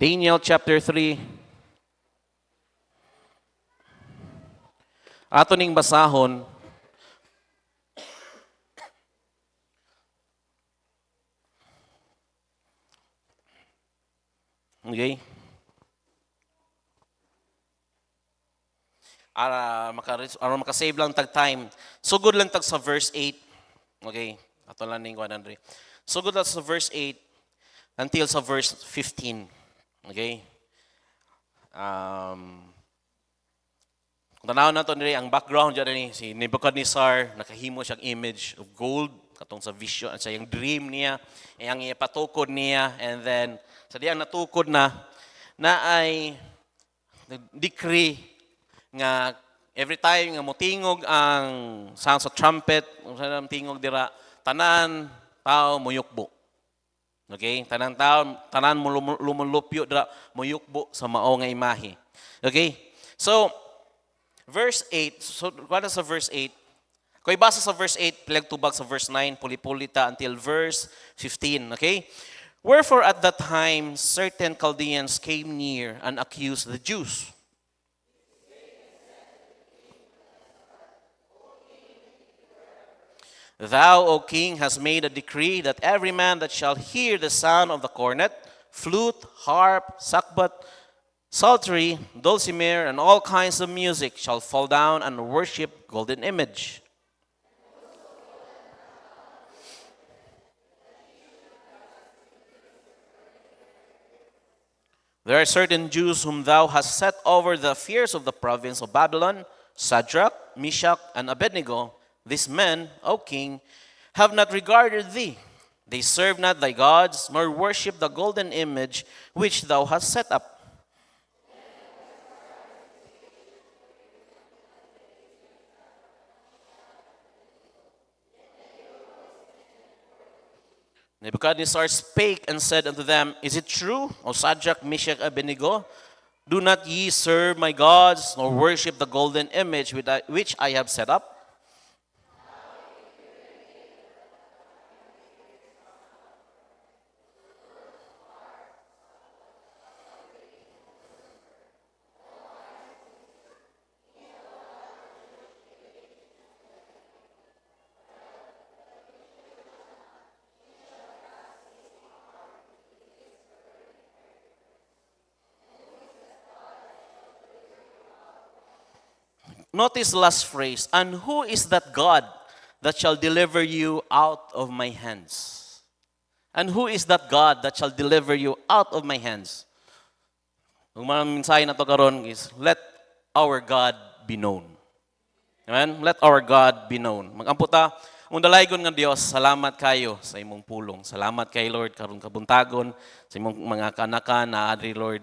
Daniel chapter 3. Ato ning basahon. Okay? Aron makasave lang tag time. Sugod lang tag sa verse 8. Okay? Ato lang ning 100. Sugod lang sa verse 8 until sa verse 15. Okay? Kung tanaw na to nila, ang background dyan ni si Nebuchadnezzar, nakahimo siyang image of gold, katong sa vision, sa yung dream niya, ang ipatukod niya, and then, sa diyang natukod na ay decree nga every time nga motingog ang sound sa trumpet, kung saan tingog dira, tanan tao muyukbo. Okay? Tanan tao, tanan lumulupyo dira muyukbo sa mao nga imahe. Okay? So, verse 8, so what is sa verse 8? Kung ibasa sa verse 8, pilag-tubag sa verse 9, puli-pulita until verse 15, okay? Wherefore at that time, certain Chaldeans came near and accused the Jews. Thou, O king, hast made a decree that every man that shall hear the sound of the cornet, flute, harp, sackbut, psaltery, dulcimer, and all kinds of music shall fall down and worship golden image. There are certain Jews whom thou hast set over the affairs of the province of Babylon, Shadrach, Meshach, and Abednego. These men, O king, have not regarded thee. They serve not thy gods, nor worship the golden image which thou hast set up. Nebuchadnezzar spake and said unto them, Is it true, O Shadrach, Meshach, Abednego? Do not ye serve my gods, nor worship the golden image which I have set up? Notice last phrase, and who is that God that shall deliver you out of my hands? And who is that God that shall deliver you out of my hands? Ang mga mensahe na to karon is, let our God be known. Amen? Let our God be known. Magamputa, ang dalaygon nga Dios, salamat kayo sa imong pulong. Salamat kay Lord karon kabuntagon sa imong mga kanakan na adri Lord,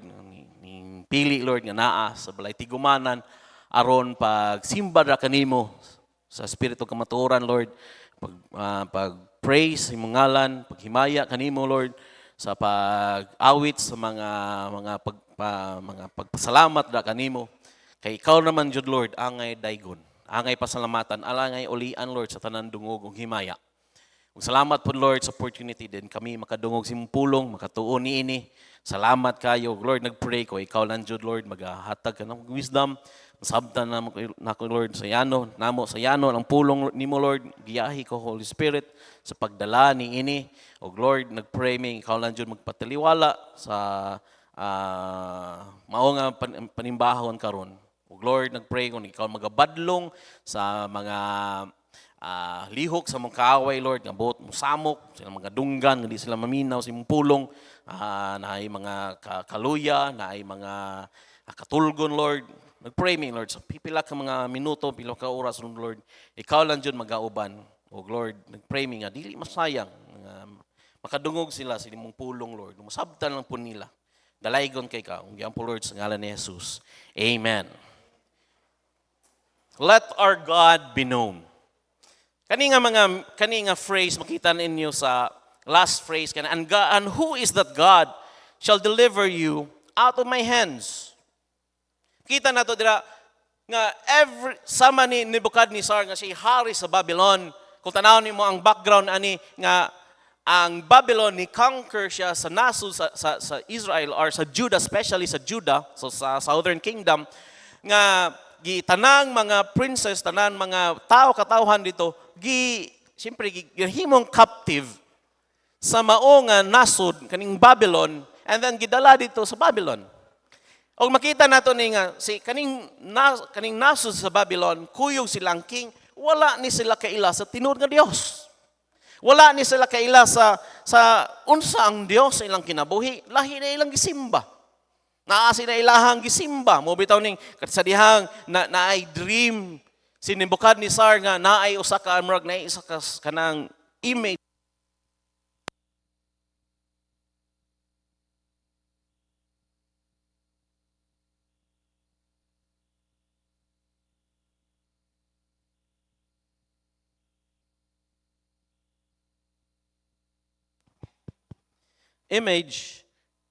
ni pili Lord nga naa sa balay tigumanan aron pag simba ra kanimo sa espiritu kamatuoran Lord, pag praise imong ngalan, paghimaya kanimo Lord sa pag-awit sa mga pagpasalamat ra kanimo. Kay ikaw naman jud Lord angay daygon, angay pasalamatan, alangay ulian Lord sa tanan dungog ug himaya. Ug salamat po Lord sa opportunity din kami makadungog sa imong pulong, makatuon niini. Salamat kayo Lord, nagpray ko ikaw lang jud Lord magahatag ka ng wisdom. Sabtan na ko Lord sa yano, namo sa yano ang pulong nimo Lord, giyahi ko Holy Spirit sa pagdala ni ini. O Lord, nagpray mi ikaw lang jud magpataliwala sa mao nga panimbahon karon. O Lord, nagpray ko ikaw magabadlong sa mga lihok sa mga kaaway Lord, nga buot mo samok, sila mga dunggan, hindi sila maminaw sa imong pulong, na ay mga kaluya, na ay mga katulgon Lord. Nagpray mi Lord, sa pipila ka mga minuto, pila ka oras Lord, ikaw lang dyan mag-auban. O Lord, nagpray mi nga, dili masayang, makadungog sila sa imong pulong Lord, masabtan lang po nila. Dalaygon kay ka, ungyan po Lord, sa ngalan ni Jesus. Amen. Let our God be known. Kani nga phrase, makita ninyo sa last phrase, and who is that God shall deliver you out of my hands? Kita nato dira nga sama ni Nebuchadnezzar nga si hari sa Babylon. Kung tanawon nimo ang background ani nga ang Babylon ni conquer siya sa nasod sa Israel or sa Judah, especially sa Judah, so sa Southern Kingdom, nga tanang mga princess, tanang mga tao katawhan dito, siyempre gihimong captive sa mao nga nasod kaning Babylon, and then gidala dito sa Babylon. Og makita nato ni nga si kaning nasod sa Babylon, kuyog silang king, wala ni sila kaila sa tinuod nga Dios. Wala ni sila kaila sa unsa ang Dios sa ilang kinabuhi, lahi na ilang gisimba. Naa sila ilahang gisimba. Mo bitaw ning kasadihang naay dream si Nebuchadnezzar nga naay usa ka murag naay isa ka kanang image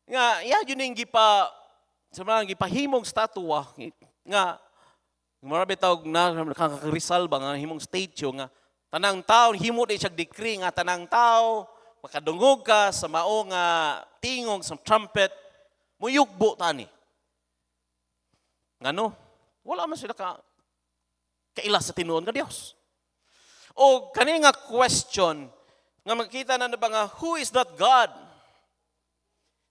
nga yun ning gipahimong statua nga marabi tawag na nakakarisal ba nga himong statue nga tanang tao himo di siya decree nga tanang tao makadungog ka sa mao nga tingog sa trumpet muyugbo tani. Ngano? Wala man sila kaila sa tinuod nga Dios. O kani nga question nga makita na ba nga who is that God?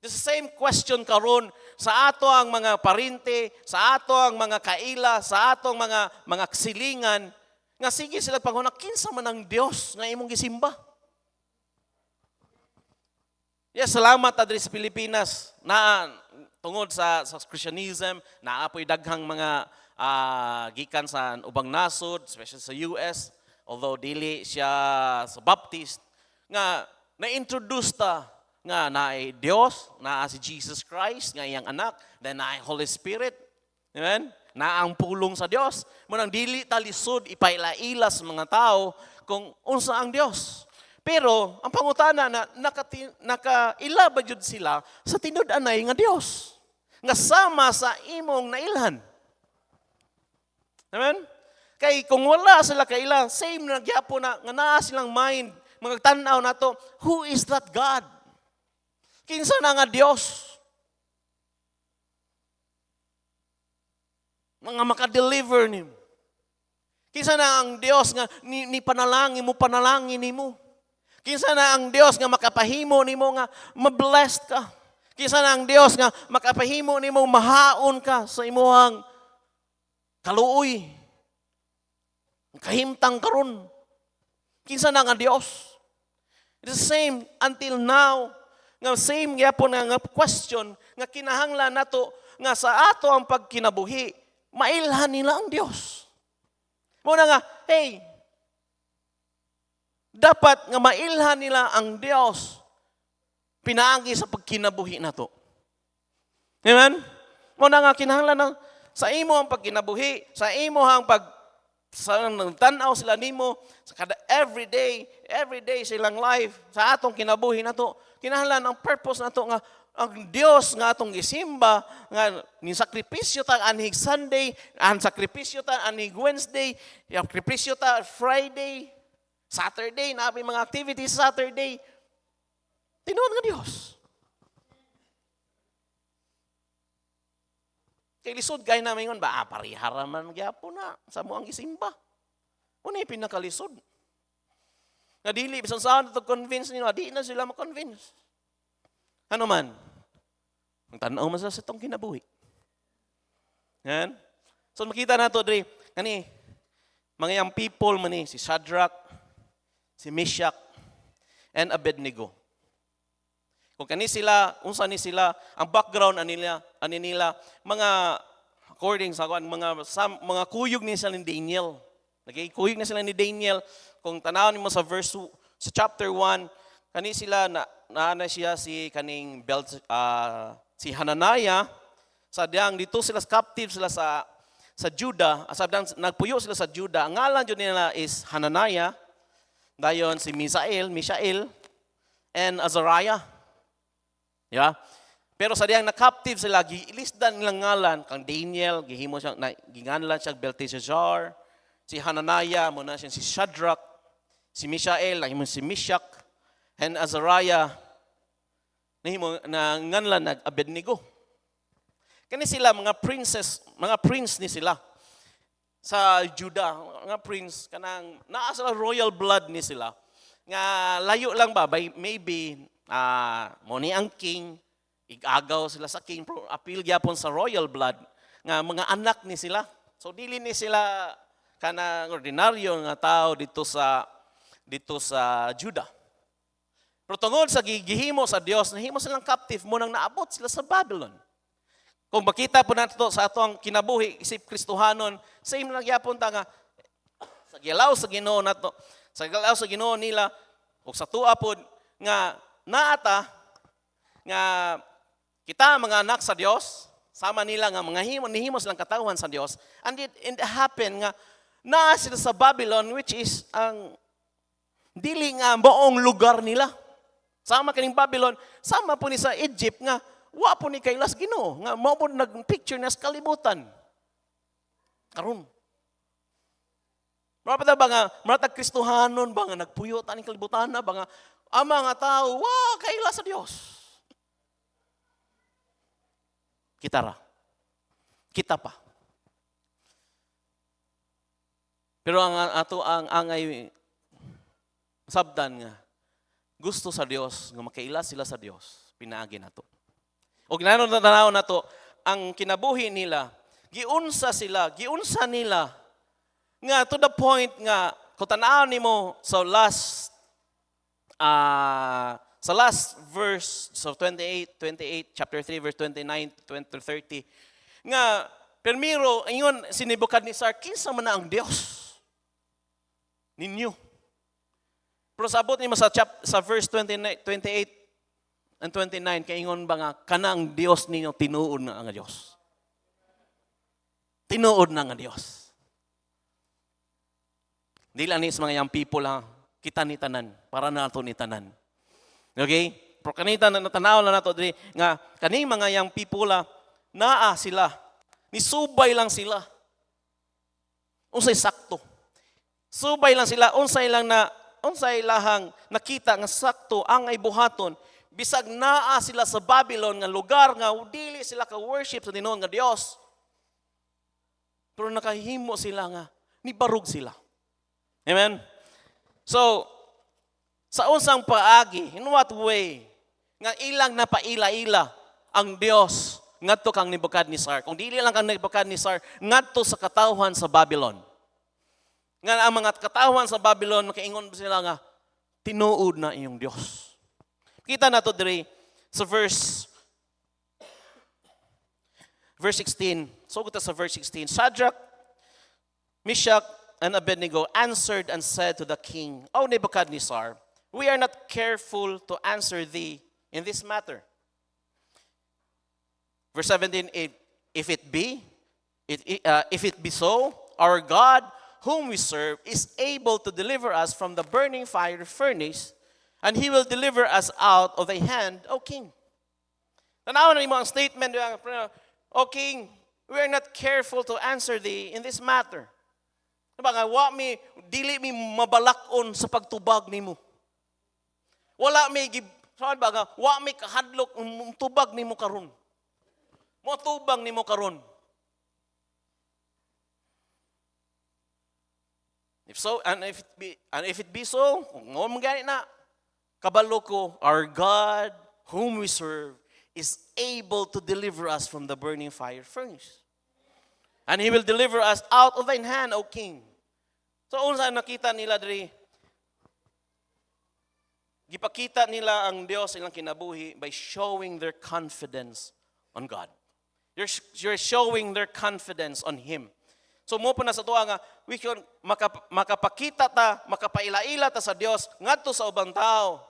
The same question karon sa ato ang mga parinte, sa ato ang mga kaila, sa atong mga kasilingan, nga sige sila panghuna, kinsa man ang Dios nga imong gisimba. Yes, salamat adri sa Pilipinas na tungod sa Christianism, naapoy daghang mga gikan sa ubang nasod, especially sa US, although dili siya sa Baptist, nga na-introduce ta nga naay Dios, naa si Jesus Christ, nga iyang anak, then naay Holy Spirit. Amen? Na ang pulong sa Dios. Munang dili ta lisod ipaila-ila sa mga tao kung unsa ang Dios. Pero ang pangutana na nakaila ba jud sila sa tinud-anay nga Dios nga sama sa imong nailhan. Amen? Kay kung wala sila kaila, same na gyapon na nga naa silang mind, magtanaw nato, who is that God? Kinsa na nga Dios? Mga makadeliver nimo. Kinsa na ang Dios nga ni panalangin nimo. Kinsa na ang Dios nga makapahimo nimo nga ma-blessed ka. Kinsa na ang Dios nga makapahimo nimo mahaon ka sa imuhang kaluoy. Kahimtang karon. Kinsa na nga Dios? It's the same until now. Nga same gyapon nga question nga kinahanglan nato nga sa ato ang pagkinabuhi mailhan nila ang Dios. Muna nga, hey, dapat nga mailhan nila ang Dios pinaagi sa pagkinabuhi nato. Amen? Muna nga kinahanglan na sa imo ang pagkinabuhi, sa imo ang sa tanaw sila nimo sa kada everyday silang life sa atong kinabuhi nato kinahanglan ang purpose nato nga ang Dios nga atong gisimba nga ni sakripisyo ta anig Sunday, ang sakripisyo ta anig Wednesday, ang sakripisyo ta Friday, Saturday, na mga activities Saturday. Tinuod nga Dios. Kay lisod kay namin ngon ba parihara man gyapon na sa mo ang gisimba. Unay pinakalisod. Nga dili bisan saan to convince nila, di na sila ma-convince. Ano man? Ang tanaw man sa itong kinabuhi. Yan. So makita nato dre kani mga young people man si Shadrach, si Meshach, and Abednego. Kung kani sila, unsa ni sila, ang background ani nila mga according sa mga kuyog ni sila ni Daniel. Kuyog na sila ni Daniel. Kung tanawon mo sa sa chapter 1, kani sila na siya si kaning si Hananiah sa diyang dito sila captive sila sa Judah. Asabdang nagpuyo sila sa Judah. Ang ngalan jud nila is Hananiah. Dayon si Mishael, and Azariah. Yeah. Pero sa diyang na-captive sila, gilisdan nilang ngalan, kang Daniel, gihimo siya, ginganlan siya Belteshazzar, si Hananiah, muna siya si Shadrach, si Mishael, nahimo si Meshach, and Azariah nahimo na nganlan nag Abednego. Kani sila mga prince ni sila sa Judah, mga prince kanang naa sila royal blood ni sila. Nga layo lang ba by maybe mo ni ang king igagaw sila sa king pero appeal gyapon sa royal blood nga mga anak ni sila. So dili ni sila kanang ordinaryo nga tao dito sa Judah. Pero tungod sa gihimo sa Dios, nahimo silang captive mo nang naabot sila sa Babylon. Kung makita po nato sa atong kinabuhi isip Kristohanon, same lang gyapon ta nga sa gilaw sa Ginoo nato, sa gilaw sa Ginoo nila ug sa tuwa pod nga naata nga kita mga anak sa Dios, sama nila nga mga nihimo silang katawhan sa Dios, and it happened nga naa sila sa Babylon, which is ang dili nga buong lugar nila. Sama kaning Babylon, sama po ni sa Egypt nga wa po ni kailas Ginoo nga mao po nagpicture na sa kalibutan. Karon. Mara ba nga maratag Kristohanon ba nga nagpuyot aning kalibutan na ba nga ang mga tao wa kailas sa Dios. Kita ra. Kita pa. Pero ang angay sabdan nga gusto sa Dios nga makaila sila sa Dios, pinaagi nato. Og nanon tanaw nato ang kinabuhi nila, giunsa nila nga to the point nga kung tanaw nimo sa last verse so 28 chapter 3 verse 29 to 30 nga permiro ingon si Nebuchadnezzar kinsa man na ang Dios ninyo. Pero sabot nimo sa verse 28 and 29 kay ingon ba nga kanang Dios ninyo tinuod na nga Dios. Tinuod na nga Dios. Di lang ni sa mga young people ha, kita ni tanan para nato ni tanan. Okay? Pero kanita na tanaw na nato diri nga kaning mga young people naa sila. Nisubay lang sila. Unsay sakto. Subay lang sila unsay lahang nakita nga sakto ang ay buhaton bisag naa sila sa Babylon nga lugar nga dili sila ka worship sa tinuod nga Dios. Pero nakahimo sila nga nibarug sila. Amen. So sa unsang paagi, in what way nga ilang napaila-ila ang Dios ngadto kang Nebuchadnezzar. Kung dili lang kang Nebuchadnezzar ngadto sa katawhan sa Babylon. Nga ang mga katawhan sa Babylon, makaingon sila nga, tinuod na iyong Diyos. Kita na to diri sa verse 16. So kita sa verse 16. Shadrach, Meshach, and Abednego answered and said to the king, O Nebuchadnezzar, we are not careful to answer thee in this matter. Verse 17, if it be so, our God, whom we serve, is able to deliver us from the burning fire furnace, and He will deliver us out of thy hand, O King. Tanawan na mo ang statement, O King, we are not careful to answer thee in this matter. Diba nga, dili mi mabalakon sa pagtubag nimo. Wala mi, saan ba nga, wa mi kahadlok tubag nimo karon. Mo tubang nimo karon. If so, and if it be so, kung mo gani na, kabalo ko, our God, whom we serve, is able to deliver us from the burning fire furnace. And He will deliver us out of thine hand, O King. So, unsa nakita nila diri? Gipakita nila ang Dios ilang kinabuhi by showing their confidence on God. You're showing their confidence on Him. So mo po na sa tuwa nga, we can makapakita ta, makapaila-ila ta sa Dios ngadto sa ubang tao.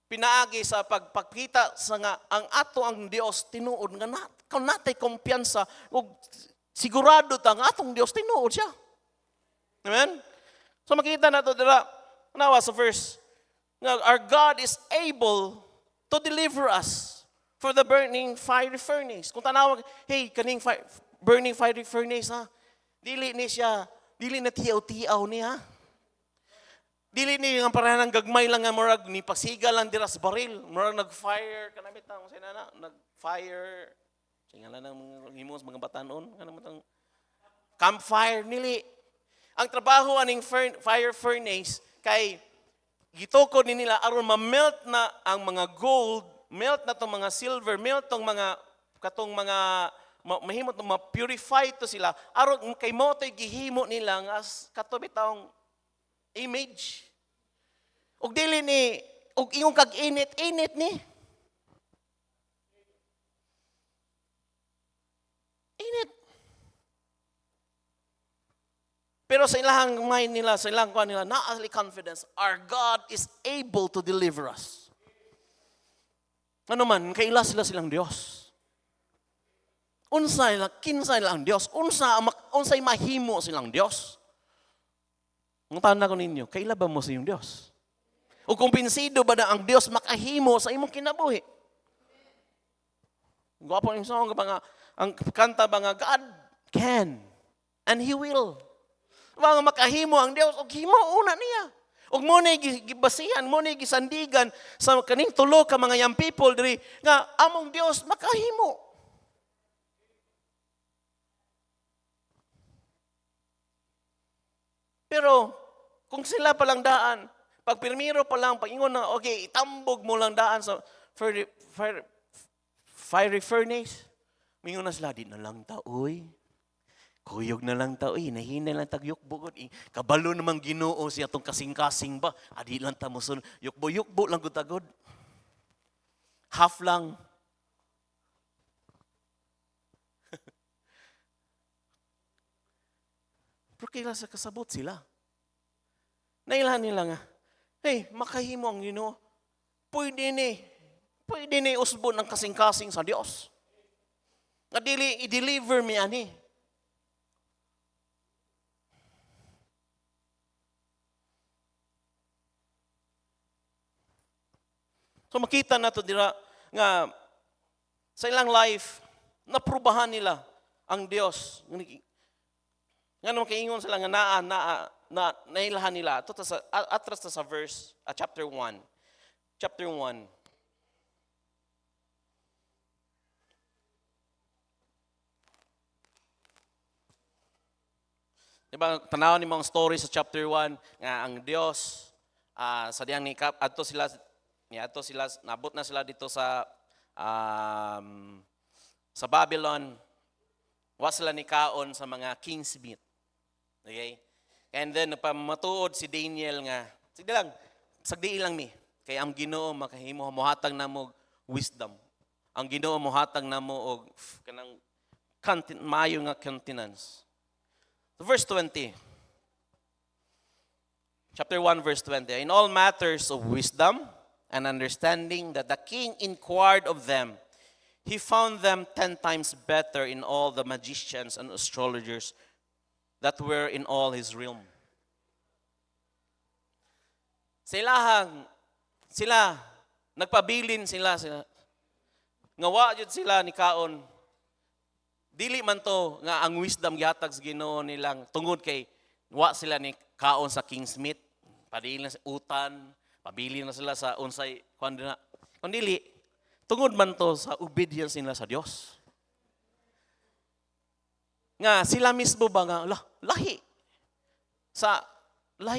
Pinaagi sa pagpakita sa nga ang ato ang Dios tinuod nga natay kumpiyansa ug sigurado ta nga atong Dios tinuod siya. Amen. So makita nato dira nawa sa verse nga our God is able to deliver us for the burning fiery furnace. Kung tanawag, hey, kaning burning fiery furnace, ha? Dili na tiyaw-tiyaw niya. Dili ni nga parahan ng gagmay lang nga murag ni pasiga lang dira sa baril, murag nag-fire kanamit ang sinana, nag-fire. Singa lang ng himos mga batanon, kanamit ang campfire nili. Ang trabaho aning fire furnace kay gitukod ni nila aron ma-melt na ang mga gold, melt na tong mga silver, melt tong mga katong mga mahimot na ma-purify to sila aron kay mo to'y gihimo nila nga kato bitawng image. Ug dili ni ug ingong kag init ni. Init. Pero sa ilahang mind nila, sa ilang kuan nila, naali confidence, our God is able to deliver us. Ano man, kaila sila silang Dios. Kinsay lang Dios. Unsay mahimo silang Dios. Ang tanong ko ninyo, kaila ba mo sa iyong Dios? O kumpinsido ba na ang Dios makahimo sa imong kinabuhi? Gwapo yung song ba nga, ang kanta ba nga, God can and He will. Mga makahimo ang Dios, o himo una niya. O mo na gibasihan, mo na gisandigan sa kaning tulo ka mga young people diri nga among Dios makahimo. Pero kung sila palang daan, pag pirmiro pa lang, pag ingon na, okay, itambog mo lang daan sa fiery furnace, mingon na sila, di na lang taoy. Kuyog na lang tao, nahinay lang tagyukbo. Kabalo namang Ginoo siya itong kasing-kasing ba? Adi lang tamuson, yukbo lang gutagod. Half lang. Pero kailan sa kasabot sila? Nailahan nila nga, hey, makahimo ang Ginoo. Pwede ni usbon ang kasing-kasing sa Dios. Nga dili, i-deliver mi ani. So makita na to dira nga sa ilang life naprubahan nila ang Dios. Nga naman kaingon sila nga nailahan nila. Ito atras sa verse chapter 1. Chapter 1. Diba, tanaw ni mga story sa chapter 1 nga ang Dios sa diyang adto sila nabot na sila dito sa Babylon. Wa sila ni kaon sa mga king's meat. Okay? And then napamatuod si Daniel nga, sige lang, sagdi lang mi. Kay ang Ginoo makahimo mohatag namo wisdom. Ang Ginoo mohatag namo og kanang maayo nga countenance. So verse 20. Chapter 1 verse 20. In all matters of wisdom and understanding that the king inquired of them, he found them 10 times better in all the magicians and astrologers that were in all his realm. Sila, nagpabilin sila. Ngawa jud sila ni kaon. Dili man to nga ang wisdom gihatag sa Ginoo nilang tungod kay wa sila ni kaon sa king's meat, padili na sa utan, pabili na sila sa unsay kundi tungod man to sa obedience nila sa Dios. Nga sila mismo ba nga lahi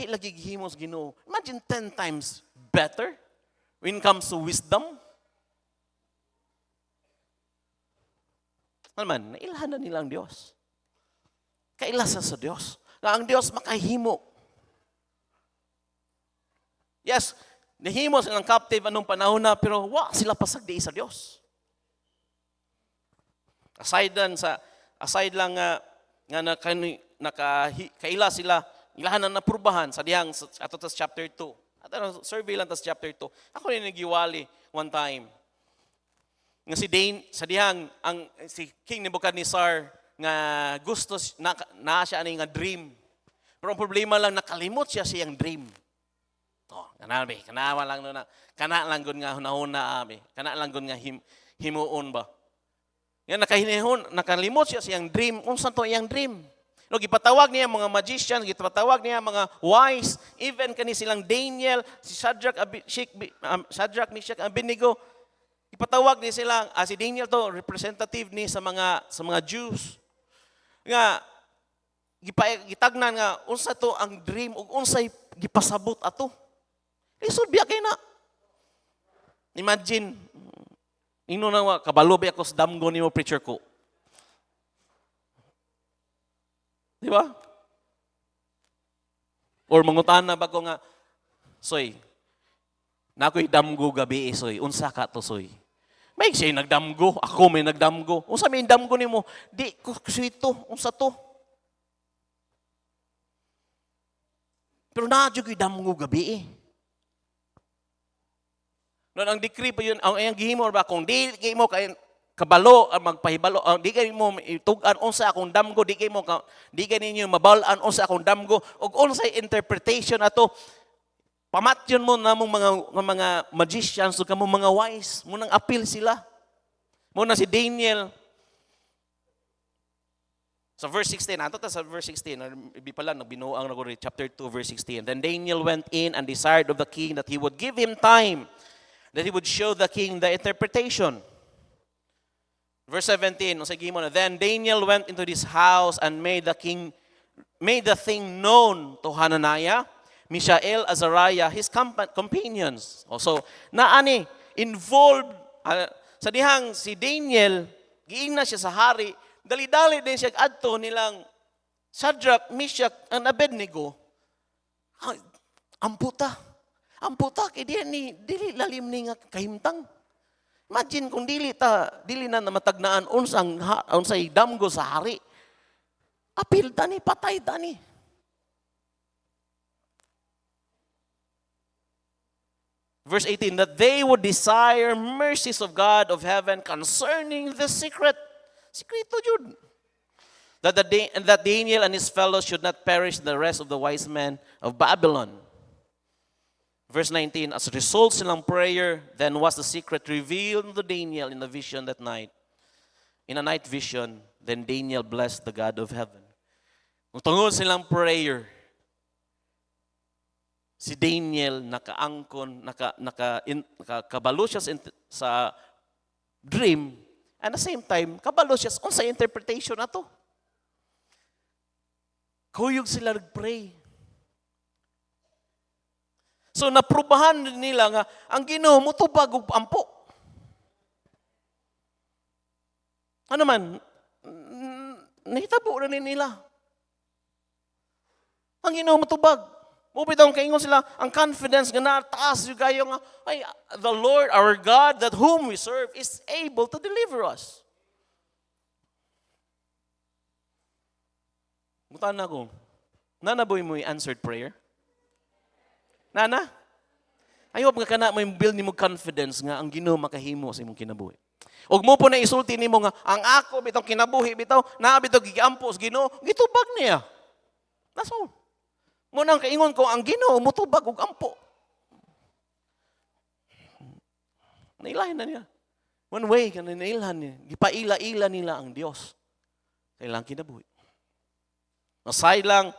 lagi gihimos Ginoo. Imagine 10 times better when it comes to wisdom. Naman, nailahan na nila ang Diyos. Kailasa sa Diyos. Na ang Diyos makahimo. Yes, nahimo silang captive anong panahon na, pero wa sila pasagdi sa Diyos. Aside lang nga kaila sila, ilahan na napurbahan sa diyang ato tas chapter 2. At survey lang tas chapter 2. Ako rin nagiwali one time. Nga sa diyang si King Nebuchadnezzar nga gusto na siya ani nga dream. Pero ang problema lang nakalimot siya siyang dream. Kana lang gud nga hunahuna kana lang gud nga himuon ba. Nga nakalimot siya siyang dream. Unsa to iyang dream? No, gipatawag niya mga magicians, gipatawag niya mga wise, even kani silang Daniel, si Shadrach, Meshach, Abednego. Ipatawag ni sila, si Daniel to representative ni sa mga Jews. Nga gitagnan nga unsa to ang dream ug unsay gipasabot ato. Lisod biya kay na. Imagine ino na kabalo ba ako sa damgo nimo preacher ko. Di ba? Or mangutana ba ko nga, soy, nako'y damgo gabi soy, unsa ka to soy? May siya nagdamgo, ako may nagdamgo. Unsa may damgo nimo? Di ko suito, unsa to? Pero naadyo ko'y damgo gabi eh. Noon ang decree pa yun, ang iyang gihimo ba kung di kay mo kay kabalo magpahibalo di kay mo itugan unsa akong damgo di kay ninyo mabal-an unsa akong damgo ug unsay interpretation ato pamatyon mo namong mga magicians ug kamo mga wise mo nang appeal sila mo na si Daniel sa verse 16 ato ta sa verse 16 ibi pala nagbinuang na ko chapter 2 verse 16. Then Daniel went in and desired of the king that he would give him time, that he would show the king the interpretation. Verse 17, then Daniel went into this house and made the thing known to Hananiah, Mishael, Azariah, his companions. Also, naani involved sa dihang si Daniel, giingna siya sa hari, dali-dali din siya adto nilang Shadrach, Meshach, and Abednego. Amputa kay dili lalim ni nga kahimtang. Imagine kung dili na matagnaan unsay damgo sa hari. Apil tani, patay tani. Verse 18, that they would desire mercies of God of heaven concerning the secret. Secreto jud. That Daniel and his fellows should not perish the rest of the wise men of Babylon. Verse 19, as a result silang prayer, then was the secret revealed to Daniel in the vision that night. In a night vision, then Daniel blessed the God of heaven. Kung tungod silang prayer, si Daniel nakaangkon, nakabalo siya sa dream, and at the same time, kabalo siya sa interpretation na to. Kuyog sila nag-pray. So naprubahan nila nga ang Ginoo motubag og ampo. Ano man nahitabo na nila. Ang Ginoo motubag. Mo bitaw kaingon sila ang confidence nga nataas yung kayo nga ay the Lord our God that whom we serve is able to deliver us. Mutan na ko. Nanaboy mo yung answered prayer? Nana, I hope nga kana mo yung build ni mo confidence nga ang Ginoo makahimo sa imong kinabuhi. Og mo po na isulti nimo nga ang ako bitong kinabuhi bitaw naa bitaw gigampo sa Ginoo, gitubag niya. That's all. Mo nang kaingon ko ang Ginoo motubag og ampo. Nailahin na niya. One way kana nailhan niya. Gipaila-ila nila ang Dios. Kailang kinabuhi. Aside lang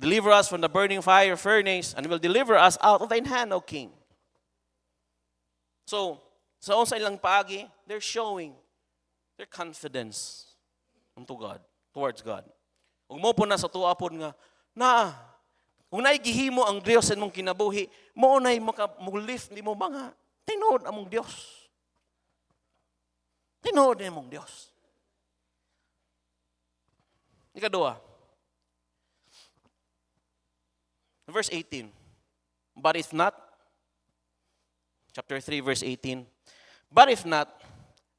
deliver us from the burning fire furnace, and will deliver us out of thine hand, O King. So, sa unsa ilang paagi, they're showing their confidence unto God, towards God. Ug mo po na sa tuapon nga, kung naigihimo ang Dios sa imong kinabuhi, mo nay mo-lift nimo mga tinuod among Dios. Tinuod among Dios. Ikaduha, verse 18. But if not, chapter 3, verse 18. But if not,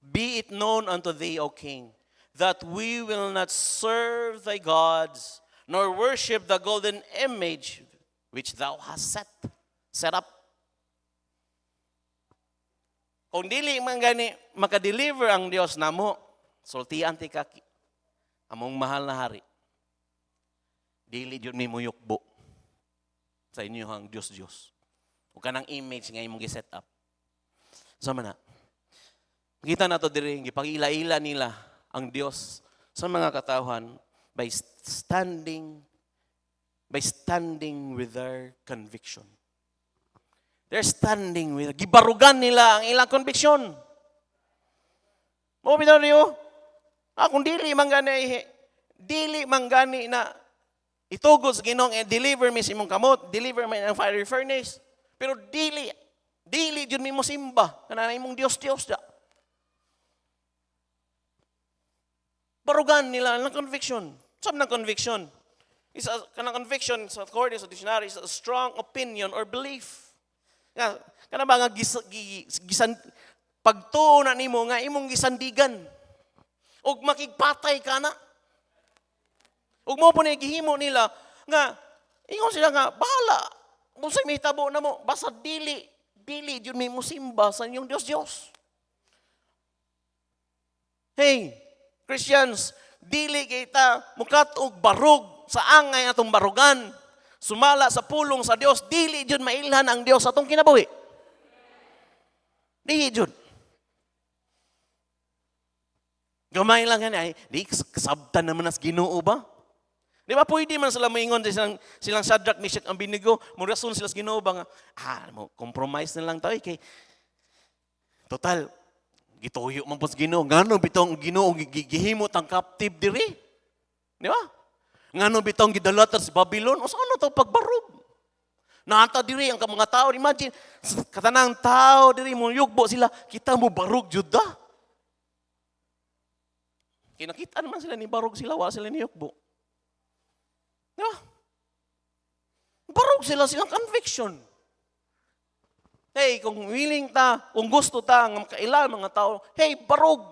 be it known unto thee, O King, that we will not serve thy gods, nor worship the golden image which thou hast set up. Kung dili man gani makadeliver ang Dios namo, sultian ti kaki among mahal na hari. Dili jud mi muyukbo sa inyong Diyos. O kanang image nga imong gi-set up. Sama na. Makita na to diri, gipangila-ila nila ang Dios sa mga katawhan. By standing by standing with their conviction. They're standing with, gibarugan nila ang ilang conviction. Mo bitaw niyo? Kung dili manggani na itugod sa Ginoong deliver mi sa imong kamot, deliver mi ang fiery furnace. Pero dili jud mi mo simba kanang imong Dios da. Barugan nila ang conviction. Saan ng conviction? Kanang conviction sa according sa dictionary is a strong opinion or belief. Kana ba nga pagtuo na nimo nga imong gisandigan ug makigpatay ka na. Ug mo po na gihimo nila nga ingon sila nga bahala unsay mahitabo na mo basta dili jud mi musimba sa inyong Dios. Hey, Christians, dili kita mukat og barug sa angay atong barugan. Sumala sa pulong sa Dios, dili jud mailhan ang Dios atong kinabuhi. Dili jud. Gamay lang yan ay, di kasabtan naman as Ginoo ba? Di ba pwede man sila maingon silang Shadrach, Meshach, Abednego, murason sila sa Ginoo ba nga, compromise na lang tayo kay total, gituyo man po sa Ginoo. Ngano bitong Ginoo gihimo tang captive diri? Di ba? Ngano bitong gidalater sa Babylon? O saan to pagbarog? Nata diri ang mga tao, imagine, katanang tao diri mo yugbo sila, kita mo barog jud da. Kinakita naman sila ni barog sila, wala sila ni yugbo. Di ba? Barog silang conviction. Hey, kung willing ta, kung gusto ta, ng kailan mga tao, hey, barog.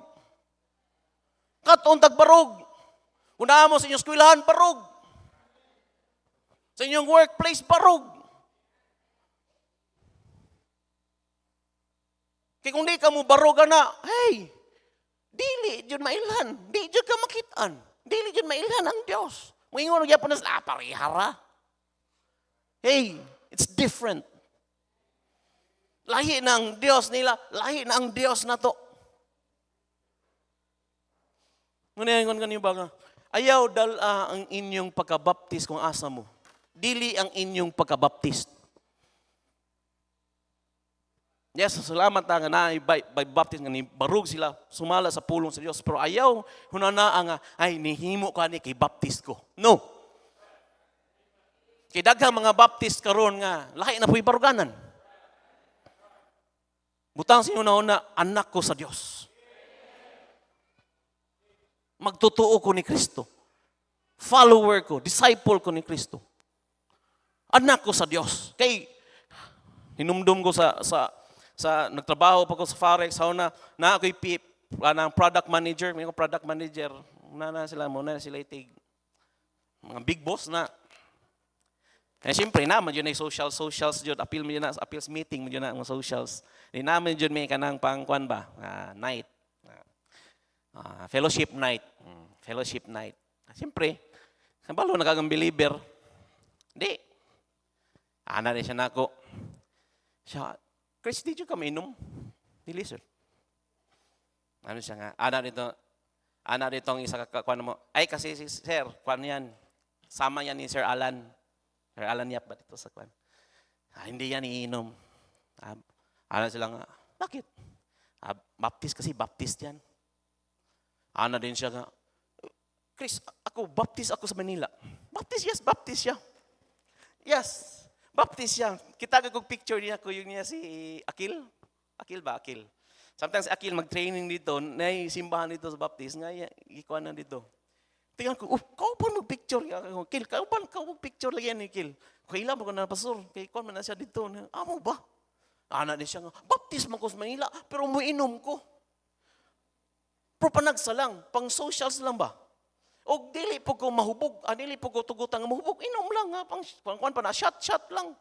Katuon tagbarog. Una mo sa inyong eskwelahan, barog. Sa inyong workplace, barog. Kaya kung di ka mo baroga na, hey, dili jud mailhan, di jud ka makitaan, dili jud mailhan ang Dios. Moingon gyapon na parihara. Hey, it's different. Lahi na ang Dios nila, lahi na ang Dios na to. Ngunit kanyo ba nga, ayaw dala ang inyong pagkabaptis kung asa mo. Dili ang inyong pagkabaptis. Yes, salamat nga na by baptism nga ni barug sila sumala sa pulong sa Dios, pero ayaw hunana nga ay nihimo ka ni kay baptist ko. No. Kay daghang mga baptist karon nga lahi na puy baruganan. Butang sa inyo na anak ko sa Dios. Magtotoo ko ni Kristo. Follower ko, disciple ko ni Kristo. Anak ko sa Dios. Kay hinumdum ko sa nagtrabaho pa ko sa Forex, na ako'y product manager, may product manager, na sila itig. Mga big boss na. Eh siyempre naman yun ay socials yun, appeals meeting yun na ang socials. Di naman yun may kanang pangkuan ba, night, fellowship night. Siyempre, sabalo nakagang believer, di. Ana rin siya na ako. Siya, Chris, di ka mainom? Dili, sir. Ano siya nga? Ana ditong isa kakuan mo. Ay, kasi si sir, kuan yan. Sama yan ni Sir Alan. Sir Alan Yap ba dito sa kuan? Hindi yan iinom. Ano sila nga, bakit? Baptist yan. Ana din siya nga, Chris, baptist ako sa Manila. Baptist siya. Yes. Baptist siya. Kita kong picture niya ko yung niya si Akil. Akil. Sometimes Akil mag-training dito, na simbahan dito sa Baptist, nga ikuan na dito. Tingnan ko, kau pa mag-picture? Akil, kau mag-picture lagi yan ni Akil. Kailan mo ko na pastor, kay ikuan man na siya dito. Amo ba? Ana din siya nga, Baptist man ko sa Manila, pero umuinom ko. Pero panagsalang, pang socials lang ba? O dili po ko mahubog, dili po ko tugutan nga mahubog, inom lang nga, pang pa na, shot lang.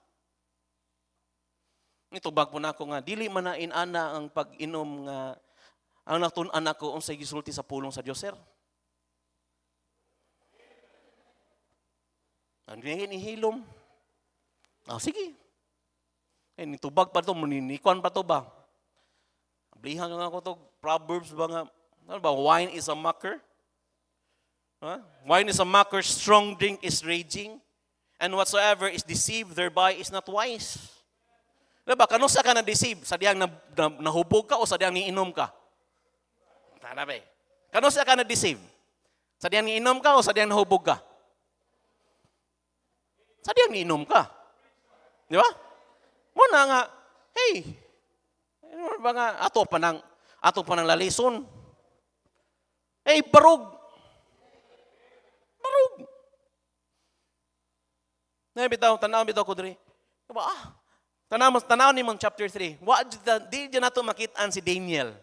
Ito bag po na ako nga, dili man na inana ang pag-inom nga, ang natunan ako ang sa gisulti sa pulong sa Diyos, sir. Ang hinihilom. Sige. Nitubag pa ito, maninikuan pa ito ba? Blihan nga ako ito, Proverbs ba nga, ano ba, wine is a mocker? Wine is a mocker, strong drink is raging, and whatsoever is deceived thereby is not wise. Diba? Kano sa ka na-deceive? Sa diyang nahubog ka o sa diyang niinom ka? Tanabe. Kano sa ka na-deceive? Sa diyang niinom ka o sa diyang nahubog ka? Sa diyang niinom ka. Di ba? Muna nga, hey, ano ba nga, ato pa ng lalison. Hey, barog. Tanaw bitaw ko diri. Diba? Tanaw ni mong chapter 3. Di dyan nato makitaan si Daniel.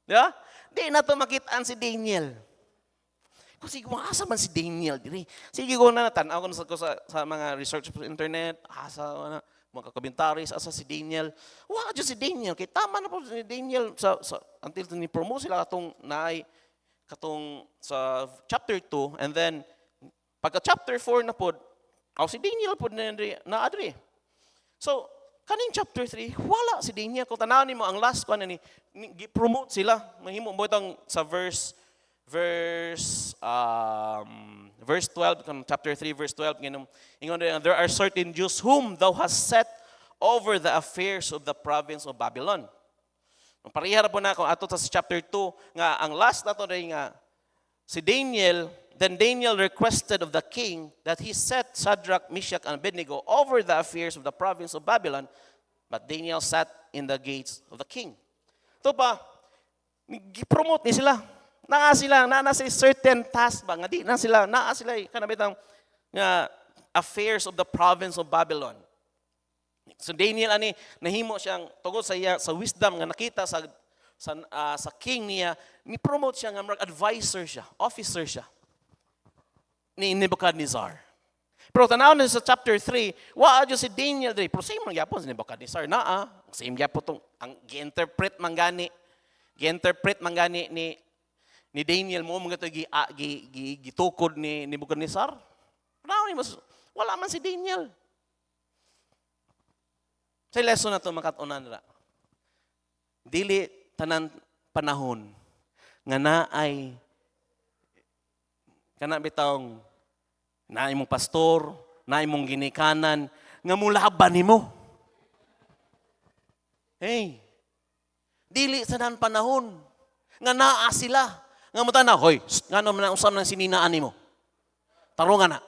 Diba? Di nato makitaan si Daniel. Kasi asa man si Daniel diri. Sige ko na tanaw ko sa mga research sa internet, mga commentaries asa si Daniel. Dyan si Daniel. Kaya tama na po si Daniel until ni promote sila katong sa chapter 2 and then pagka chapter 4 na po si Daniel po na adri. So, kaning chapter 3, wala si Daniel. Kung tanawin mo, ang last one, promote sila. Mahimo mo itong sa verse 12, chapter 3, verse 12, there are certain Jews whom thou hast set over the affairs of the province of Babylon. Parihara po na kung ato sa chapter 2, nga ang last na to nga, si Daniel, then Daniel requested of the king that he set Shadrach, Meshach, and Abednego over the affairs of the province of Babylon, but Daniel sat in the gates of the king. Ito pa, promote ni sila. Naa sila certain task ba? Nga di na sila, kanabitang affairs of the province of Babylon. So Daniel nahimo siyang tungod sa wisdom nga nakita sa king niya, ni-promote siya nga advisor siya, officer siya ni Nebuchadnezzar. Pero tanaw na sa chapter 3, adyo si Daniel diri, pero same man gyapon si Nebuchadnezzar same gyapon tong ang gi-interpret mangani ni Daniel mo mga to gitukod ni Nebuchadnezzar. Tanaw ni wala man si Daniel. Sa lesson na to makatunan ra. Dili tanan panahon nga naay kana bitawng naay mong pastor, naay mong ginikanan nga mulaban nimo. Hey, dili sa nan panahon nga naa sila nga mutana, hoy, ngano man unsa man sininaan nimo? Tarungan na.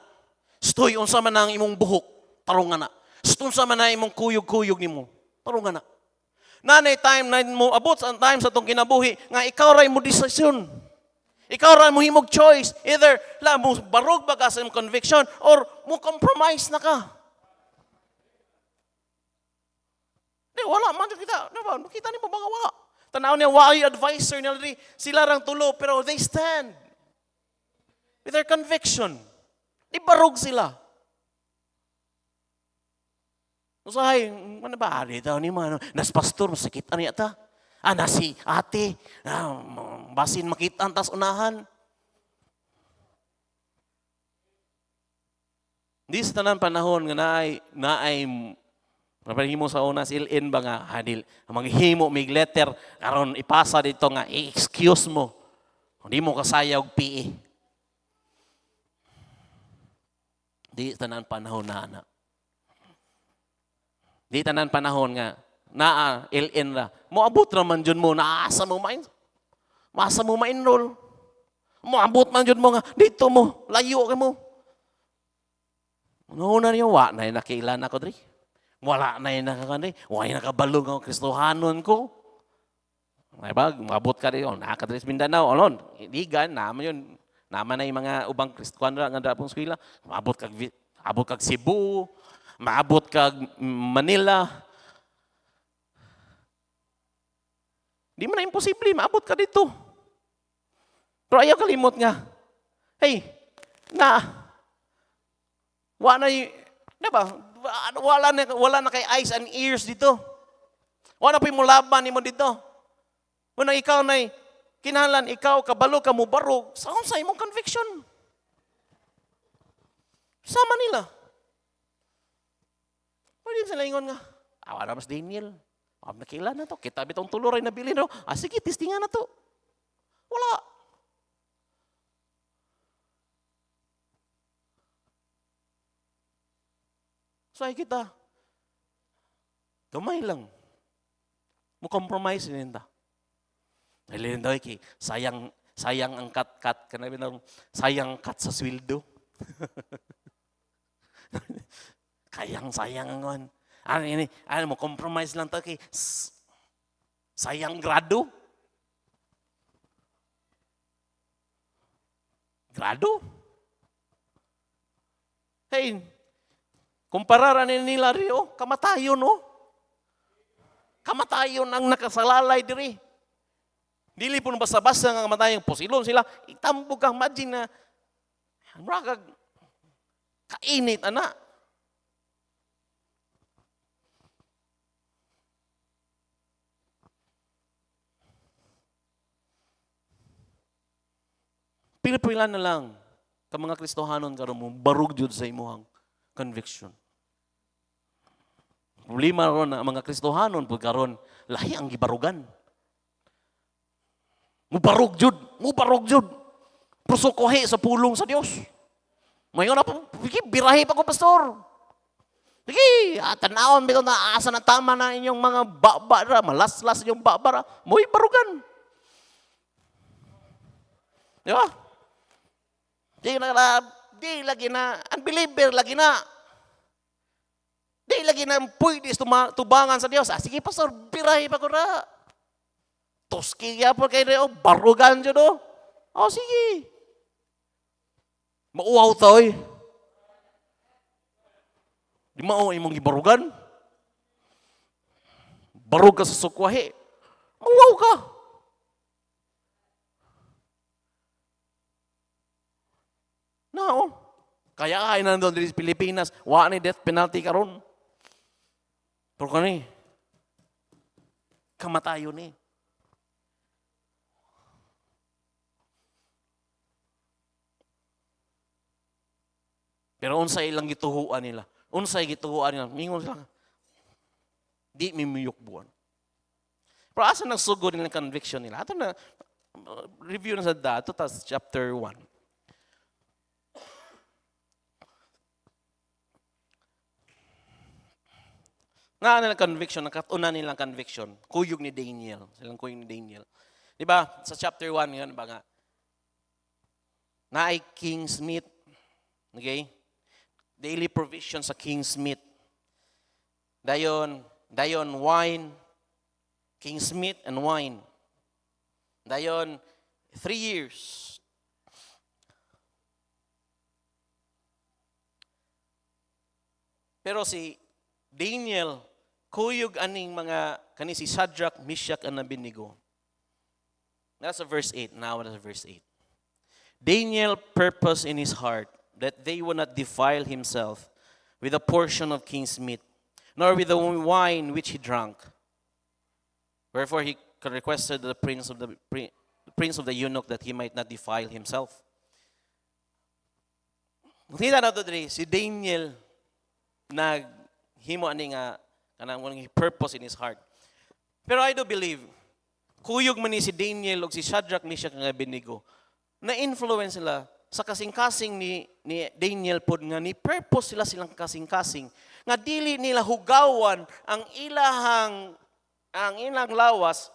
Stoy unsa man ang imong buhok? Tarungan na. Unsa man ang imong kuyog-kuyog nimo? Tarungan na. Nanay time na mo abot sa time sa tong kinabuhi nga ikaw ray mo desisyon. Ikaw ray mo himog choice. Either mo barog ba ka sa imong conviction or mo compromise na ka. Wala man kita. Diba? Makita ni mo ba nga wala? Tanaw niya, wala yung advisor niya. Sila rang tulo, pero they stand with their conviction. Di barog sila. Usahay, ano ba? Dito ni mo, nas pastor, masakit niya ta. Nasi ate, basin makita ang tas unahan. Di sa tanan panahon nga naay Napahimo sa una silin ba nga hadil maghimo mig letter karon ipasa dito nga excuse mo. Hindi mo kasayog PE. Di tanan panahon na. Di tanan panahon nga naa ilin ra. Moabot ra man jud mo naasa mo main. Masa mo ma-enroll. Moabot man jud mo nga dito mo layo ka mo. Una niyo wa na nakailan ako diri. Wala na yun nakakandi. Wala yung nakabalog ang Kristohanon ko. May bag, mabot ka rin. Nakakadres Mindanao. Alon, idigan, naman yun. Naman na yung mga ubang Kristohanon nga drapong skwila. Mabot kag Cebu. Mabot kag Manila. Di man na imposible. Mabot ka dito. Pero ayaw kalimot nga. Hey, wala na yung, diba? Wala na kay eyes and ears dito. Wala pa yung laban mo dito. Kung ikaw na kinahalan, ikaw, kabalo ka mo barog, saan sa imong conviction? Sama nila. Pwede sila ingon nga, wala mas Daniel. Nakailan na to. Kita bitong tuloray na bilin. Sige, testingan na to. Wala. So ay kita, gamay lang. Mo compromise ninda. Dahil daw iki, sayang ang kat-kat, kanabi na sayang kat sa sweldo. Sayang ang ano mo, compromise lang to kay sayang grado. Grado? Hey, kumpararan nila rin, kamatayon, kamatayon ang nakasalalay diri. Dili po basta-basta nga kamatayon, posilon sila, itambog kang imagine na, marakag, kainit, anak. Pila-pila na lang ka mga Kristohanon karon mo barug jud sa imuhang conviction. Problema ron na mga Kristohanon pud karon lahi ang gibarugan. Mubarug jud. Prosokohe sa pulong sa Dios. Mayon na po, birahe pa ko pastor. Sige, tanawon bitaw na asa na tama na inyong mga baba, malaslas inyong baba, mo'y barugan. Di ba? Di lagi na, unbeliever lagi na. Di lagi na pwede tubangan sa Diyos. Sige pastor, birahe pa ko na. Toski kaya po kayo, barugan dyan sige. Mauwaw tayo. Di mao imong gibarugan. Barug ka sa sukwahe. Mauwaw ka. Kaya ay nandun din sa Pilipinas, wala ni death penalty karon. Pero kani, kamatayo ni. Pero unsay ilang gituhuan nila. Mingon sila, di mimiyok buwan. Pero asa nagsugod nilang conviction nila? Ato na, review na sa dato, tas chapter 1. Nga nilang conviction, nakatuna nilang conviction, kuyog ni Daniel. Silang kuyog ni Daniel. Di ba, sa chapter 1, yun ba nga, na ay king's meat, okay? Daily provision sa king's meat. Dayon wine, king's meat and wine. Dayon, 3 years. Pero si Daniel, kuyog aning mga, kani si Shadrach, Meshach, and Abednego. That's verse 8. Now that's verse 8. Daniel purposed in his heart that they would not defile himself with a portion of king's meat, nor with the wine which he drank. Wherefore he requested the prince of the eunuch that he might not defile himself. Kita na ito si Daniel naghimo ani nga kanang purpose in his heart. Pero I do believe kuyog man ni si Daniel ug si Shadrach, Meshach, ug Abednego na influence sila sa kasing-kasing ni Daniel pod nga ni purpose silang kasing-kasing nga dili nila hugawan ang ilang lawas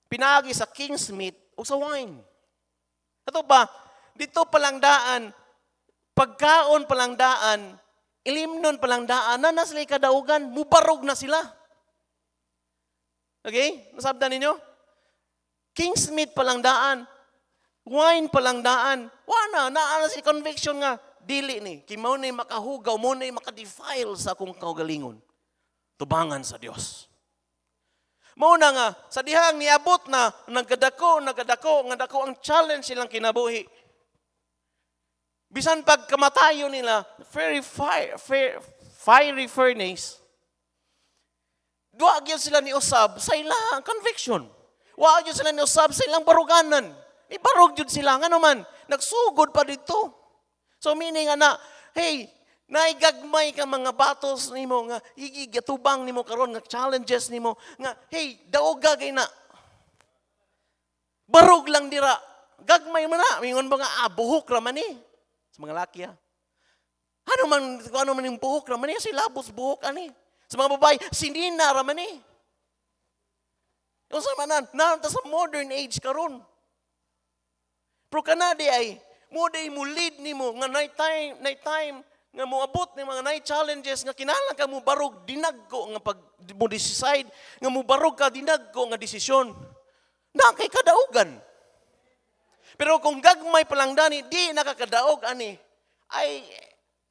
pinagi sa king's meat o sa wine. Ato ba dito palang daan pagkaon palang daan ilimnon palang daan na sila kadaugan mubarog na sila. Okay? Nasabdan ninyo? King's meat palang daan wine palang daan. Wana, naana si conviction nga. Dili ni. Kimo na makahugaw, mo na makadefile sa akong kaugalingon. Tubangan sa Dios. Mauna nga, sa dihang niabot na, nagkadako ang challenge silang kinabuhi. Bisan pag kamatayo nila, very fiery furnace, duwag yun sila ni usab sa ilang conviction. Duwag yun sila ni usab sa ilang baruganan. Ibarog jud sila nga naman nagsugod pa dito. So meaning ana, hey, naigagmay ka mga battles nimo nga igatubang nimo karon nga challenges nimo nga hey, daoga kay na. Barog lang dira. Gagmay man na, mingon ba nga buhok ra man sa mga laki Ano man yung buhok naman niya, silabos buhok, ani. Sa mga babae, sinina raman eh. Yung sa manan, sa modern age karon. Pero kanadi ay, mo lead ni mo, nga nighttime, nga mo abot ni mga night challenges, nga kinahanglan ka mo barog, dinagko, nga pag mo decide, nga mo barog ka, dinagko, nga desisyon. Na kay kadaugan. Pero kung gagmay pa lang dani, di nakakadaog, ani,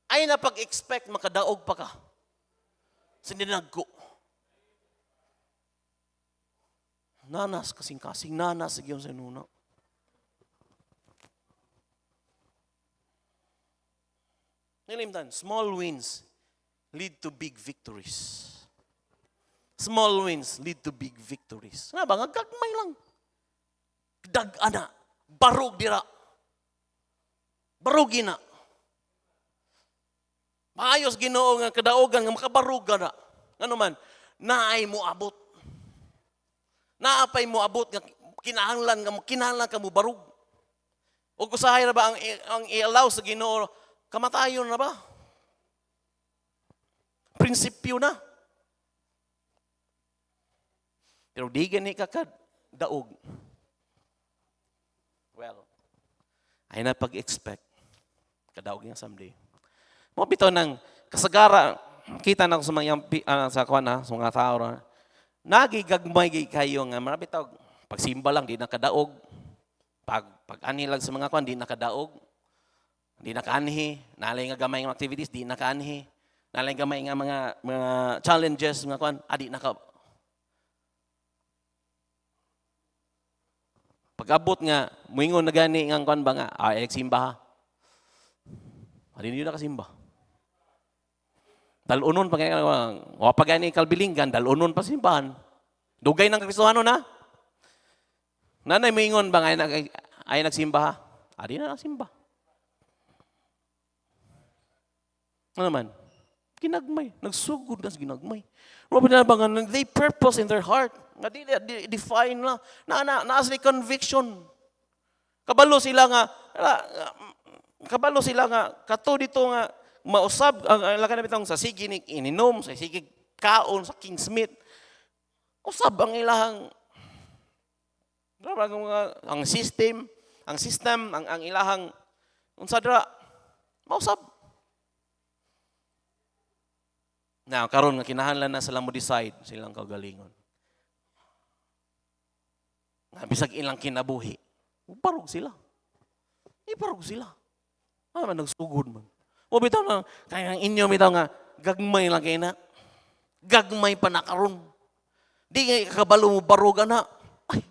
ay napag-expect makadaog pa ka. Sa dinagko. Nanas, kasing-kasing nanas, sa sa nuna. Nilimtan, small wins lead to big victories. Small wins lead to big victories. Ano ba? Gagmay lang. Dag-ana. Barog dira. Barog gina. Maayos Ginoo nga kadaogan nga makabarog na. Ano man? Naay mo abot. Naapay mo abot nga kinahanglan ka mo barog. O kusahay na ba ang i-allow sa Ginoo kamatayon na ba? Prinsipyo na. Pero di gani ka daog. Well, ay na pag-expect kadaog nga someday. Mo bitaw ng kasagara kita na ko sa mga sa kuan sa mga tao na nagigagmay kayo nga marami bitaw pagsimba lang di nakadaog. Pag-ani lang sa mga kuan di nakadaog. Di nakaanhi, nalay nga gamay nga activities, di nakaanhi. Nalay gamay nga mga challenges, mga kuan, di naka. Pag-abot nga, muingon na gani nga kuan ba nga, simba ha. Adi niyo nakasimba. Dalunon pa kaya, pag gani kalbilingan, dalunon pa simbahan. Dugay ng Kristohano na. Nanay muingon ba nga ay nagsimba ha? Adi na nagsimba. Ano naman? Ginagmay. Nagsugod na sa ginagmay. They purpose in their heart. Define na. Naas ni conviction. Kabalo sila nga, kato dito nga, mausab, ang lakan na bitang sa sige ni ininom, sa sige kaon, sa Kingsmith. Usab ang ilahang, ang system, ang ilahang, unsadra, mausab. Now, karon nga kinahanglan na sila mo decide silang kagalingon. Nga bisag ilang kinabuhi, parog sila. Iparog sila. Man nagsugod man. O bitaw na kaya ang inyo bitaw nga gagmay lang kay na. Gagmay pa na karon. Di nga kabalo mo barog ana. Ay.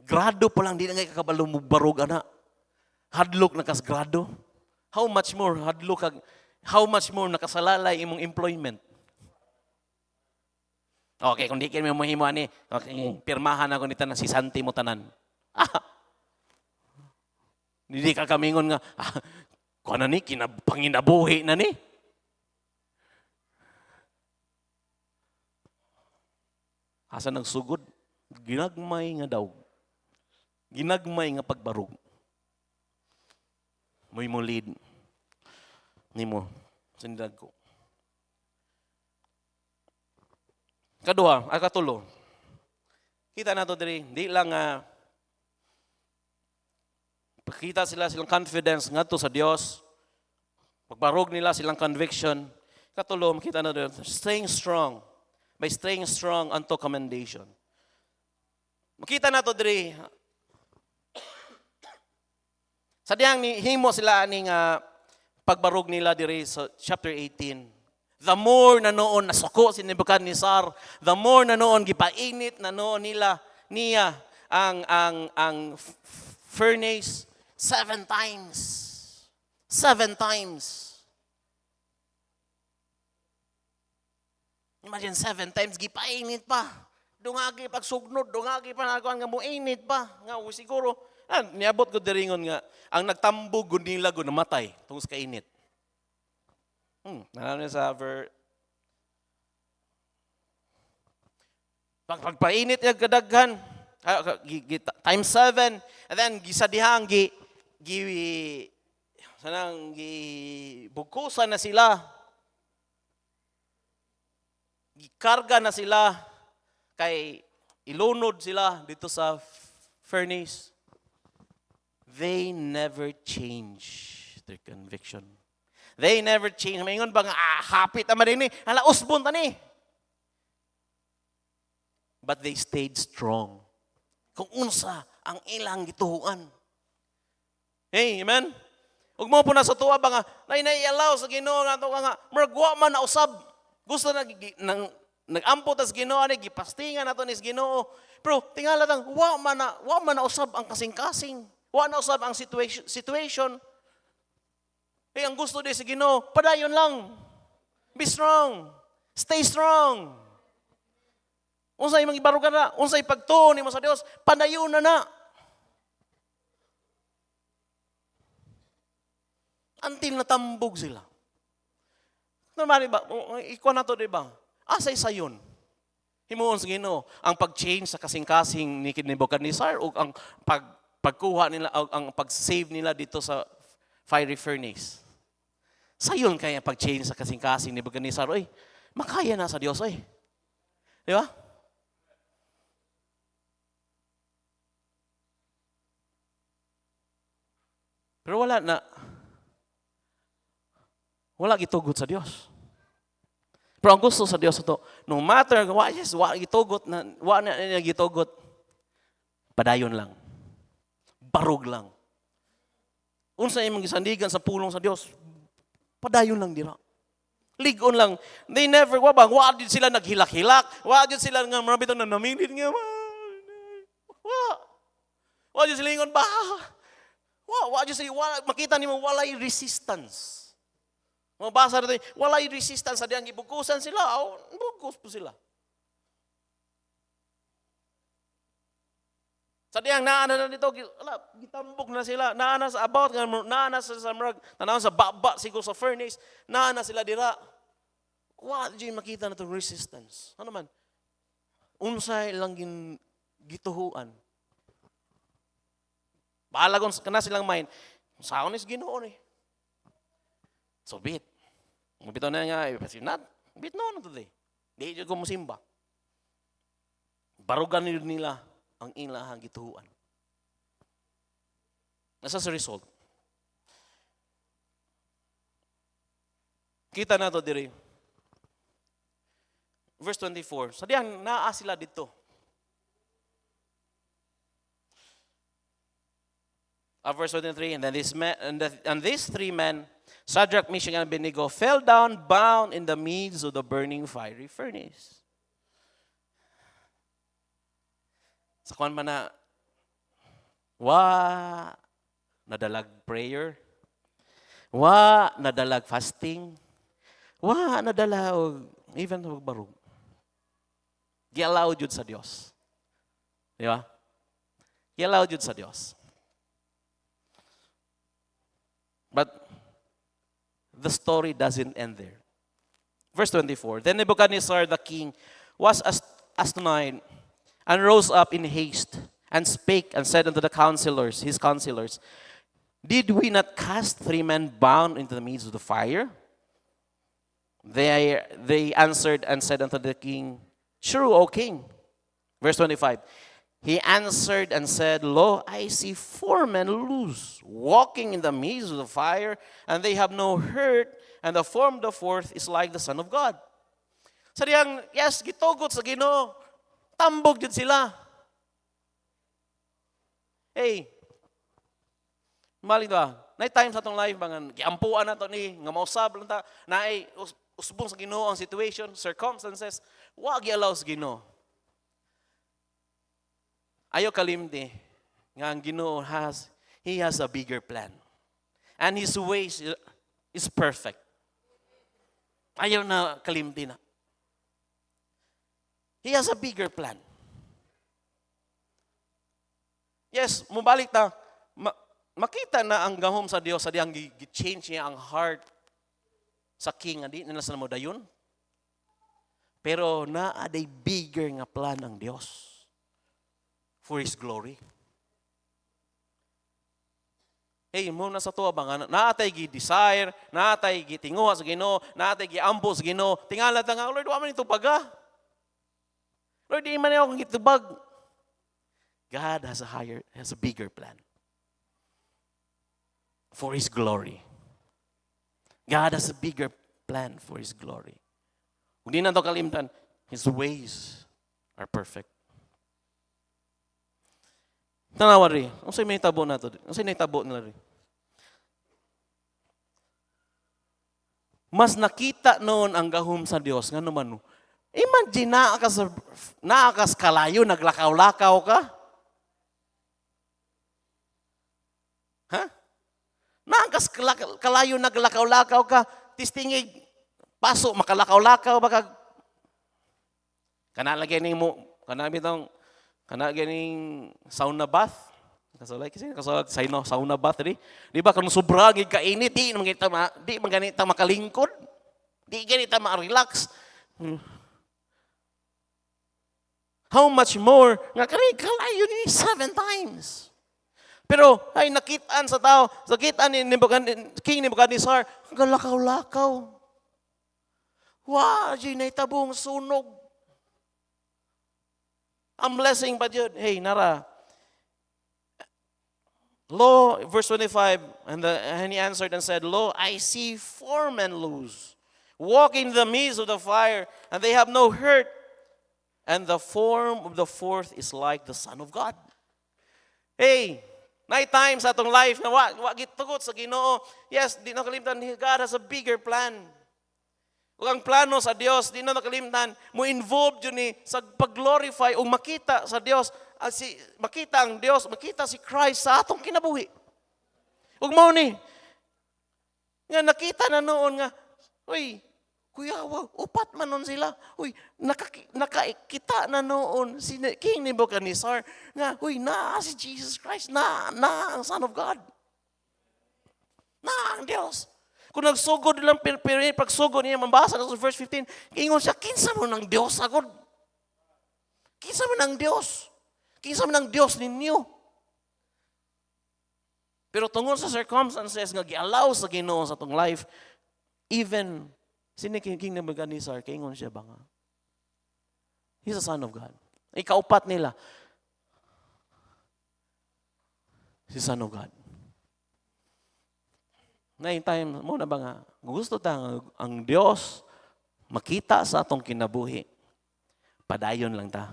Grado pa lang di na nga kakabalo mo barog ana. Hadlok na kas grado. How much more hadlok kag how much more nakasalalay imong employment. Okay, kung di kini mo himo ani, okay, pirmahan ako nito na si Santi mo tanan. Hindi ka kamingon nga, kuha na ni, panginabuhi na ni. Asa nagsugod, ginagmay nga daw. Ginagmay nga pagbarog. Mo'y mo lead ni mo, sindag ko. Kadua, katulo. Kita na to diri, di lang pakita silang confidence ngadto sa Dios. Pagbarog nila silang conviction. Katulo, makita na diri, staying strong. By staying strong unto commendation. Makita na to diri. Sa diyang himo sila aning pagbarog nila diri sa chapter 18. The more na noon nasuko si Nebuchadnezzar, the more na noon gipainit na noon niya ang furnace 7 times. 7 times. Imagine 7 times gipainit pa. Dungagi pagsugnod, dungagi pa nakuan nga muinit pa. Nga siguro niabot ko diringon nga ang nagtambog gud nila gud namatay tungod sa kainit. Nanalo sa pagpainit niya kadaghan times 7 and then gisadihang gibugkusan na sila, gikarga na sila, kay ilunod sila dito sa furnace. They never change their conviction. They never change. Maingon ba nga, hapit naman din ni. Hala, usbon ta ni. But they stayed strong. Kung unsa ang ilang gituhuan. Hey, amen? Huwag mo po na sa tuwa ba nga, naialaw sa Ginoo na ito nga, maragwa man na usab. Gusto na, nag-ampot as Ginoo, gipastingan na ito ni Ginoo. Pero tingala lang, wa man na usab ang kasing-kasing. Wa na usab ang situation. Eh, ang gusto din sa Ginoo, padayon lang. Be strong. Stay strong. Unsay mangibarugan na, unsay pagtuon nimo sa Dios, padayon na. Until natambog sila. Normal ba? Ikaw na to, di ba? Asay sayon. Himuon sa Ginoo ang pag-change sa kasing-kasing ni Nebuchadnezzar o ang pagkuha nila, ang pag-save nila dito sa fiery furnace. Sayon kaya pag-change sa kasing-kasing ni Nebuchadnezzar. Oy, makaya na sa Dios, oy. Di ba? Pero wala gitugot sa Dios. Pero ang gusto sa Dios ito, no matter wala gitugot na wala niya gitugot, padayon lang. Barog lang. Unsa imong gisandigan sa pulong sa Dios, padayon lang dira. Ligon lang. They never wa din sila naghilak-hilak, wa din sila nga mabitaw na naminit nga. Wa din sila ingon ba? Wa din sila makita nimo walay resistance. Mabasa natin, walay resistance sa diyang gibukusan sila, bugkos po sila. Sa diyang naana na dito, gitambok na sila, naana sa about, naana sa marag, tanaw sa baba, siguro sa furnace, naana sila dira. Wala dyan makita na itong resistance. Ano man? Unsay lang gituhuan. Bahala kung na silang mind, saan is Ginoo ni? So bit. Bitaw na nga, bit no today. Di dyan ko musimba. Barugan nila ang ilahang gituhuan. Nasa sa result. Kita na to diri. Verse 24. Sa diyang naa sila dito. Verse 23, and these three men, Shadrach, Meshach, and Abednego, fell down bound in the midst of the burning fiery furnace. Sa kuwan man na, nadalag prayer, nadalag fasting, nadalag, even magbarog. Gi-allow jud sa Dios. Di ba? Gi-allow jud sa Dios. But the story doesn't end there. Verse 24, then Nebuchadnezzar the king was astonished and rose up in haste and spake and said unto his counselors, did we not cast three men bound into the midst of the fire? They answered and said unto the king, true, O king. Verse 25, he answered and said, lo, I see four men loose, walking in the midst of the fire, and they have no hurt, and the form of the fourth is like the Son of God. Sa diyang, yes, gitugot sa Ginoo, tambog din sila. Hey, mali ba? Night time sa itong life, giampuan na ito ni, nga mausab lang ta, usbong sa Ginoo ang situation, circumstances, wag i-allow sa Ginoo. Ayaw kalimti nga ang Ginoo He has a bigger plan. And His ways is perfect. Ayaw na kalimti na. He has a bigger plan. Yes, mubalik ta, makita na ang gahom sa Dios, sa diyang gi-change niya ang heart sa king, hindi nila sa mo dayon. Pero naaday bigger nga plan ang Dios for His glory. Hey, mo na sa tuwa ba nga, naatay gi-desire, naatay gi-tinguha sa Ginoo, naatay gi-ambo sa Ginoo. Tingala ta nga, Lord, wa man ito baga. Lord, di man ako gitubag. God has a bigger plan for His glory. God has a bigger plan for His glory. Kung di na ito kalimtan, His ways are perfect. Tanawa rin. Ang sa'yo may tabo na ito. Ang sa'yo may tabo na rin. Mas nakita noon ang gahom sa Diyos. Nga naman, imagine, naakas kalayo, naglakaw-lakaw ka. Ha? Naakas kalayo, naglakaw-lakaw ka. Tistingig, paso, makalakaw-lakaw, baka kanalagyan mo, kanaganing sauna bath. Kasulay kasi sauna bath di ba kung sobrang kainit di manganita makalingkod. Di ganita ma-relax. How much more nga kalayo ni 7 times. Pero ay nakitaan sa tao, nakitaan ni King Nebuchadnezzar, galakaw-lakaw. Wow, di tabong sunog. Ang blessing pa yun. Hey, nara. Lo, verse 25, and he answered and said, Lo, I see 4 men loose, walk in the midst of the fire, and they have no hurt. And the form of the 4th is like the Son of God. Hey, night times atong life, na wa gitugot sa Ginoo. Yes, di nakalimutan, God has a bigger plan. Kung ang plano sa Diyos, di na nakalimtan, mo involved yun sa pag-glorify o makita sa Diyos, makita ang Diyos, makita si Christ sa atong kinabuhi. Ug mo ni, nga nakita na noon nga, uy, kuya, upat man nun sila. Uy, nakakita na noon si King Nebuchadnezzar nga, uy, si Jesus Christ, ang Son of God. Ang Diyos. Kung nagsugod lang, pagsugod niya, mabasa sa verse 15, ingon siya, kinsa mo ng Diyos agad? Kinsa mo ng Diyos? Kinsa mo ng Diyos ninyo? Pero tungkol sa circumstances nga gi-allow sa Ginoo sa itong life, even, sino King Nebuchadnezzar, kaingon siya ba nga? He's a Son of God. Ikaupat nila, si Son of God. Time mo na ba nga, gusto ang Diyos makita sa atong kinabuhi, padayon lang ta.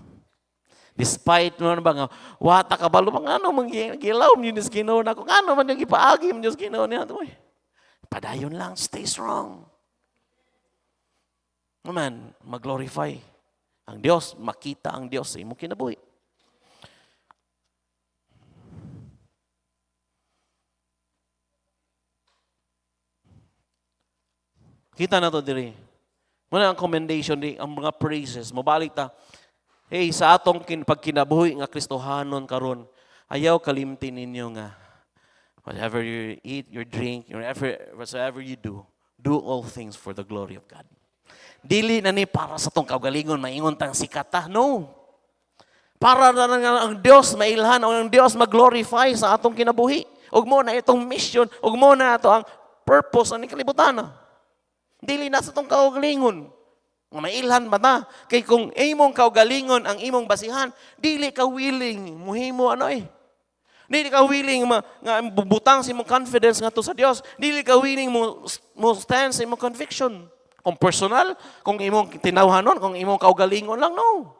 Despite mo na ba nga, wata ka balo, ano gilaw mo yun is Ginoo na, kung ano man yung ipaagi mo yung Ginoo niya, padayon lang, stay strong. Naman, mag-glorify ang Diyos, makita ang Diyos sa imong kinabuhi. Kita na to diri. Muna ang commendation di, ang mga praises, mabalik ta. Hey, sa atong pagkinabuhi nga Kristohanon karon, ayaw kalimtin ninyo nga whatever you eat, you drink, whatsoever you do all things for the glory of God. Dili na ni para sa tong kaugalingon maingon tang sikata, no. Para na ang Dios mailhan o ang Dios mag-glorify sa atong kinabuhi. Ug mo na itong mission, ug mo na ito ang purpose ani kalibutan. Dili na sa itong kaugalingon. Mailhan ba ta? Kay kung imong kaugalingon ang imong basihan, dili ka willing muhimo Dili ka willing nga bubutang sa imong confidence nga to sa Dios. Dili ka willing mo stand sa imong conviction. Kung personal, kung imong tinawhanon, kung imong kaugalingon lang, no.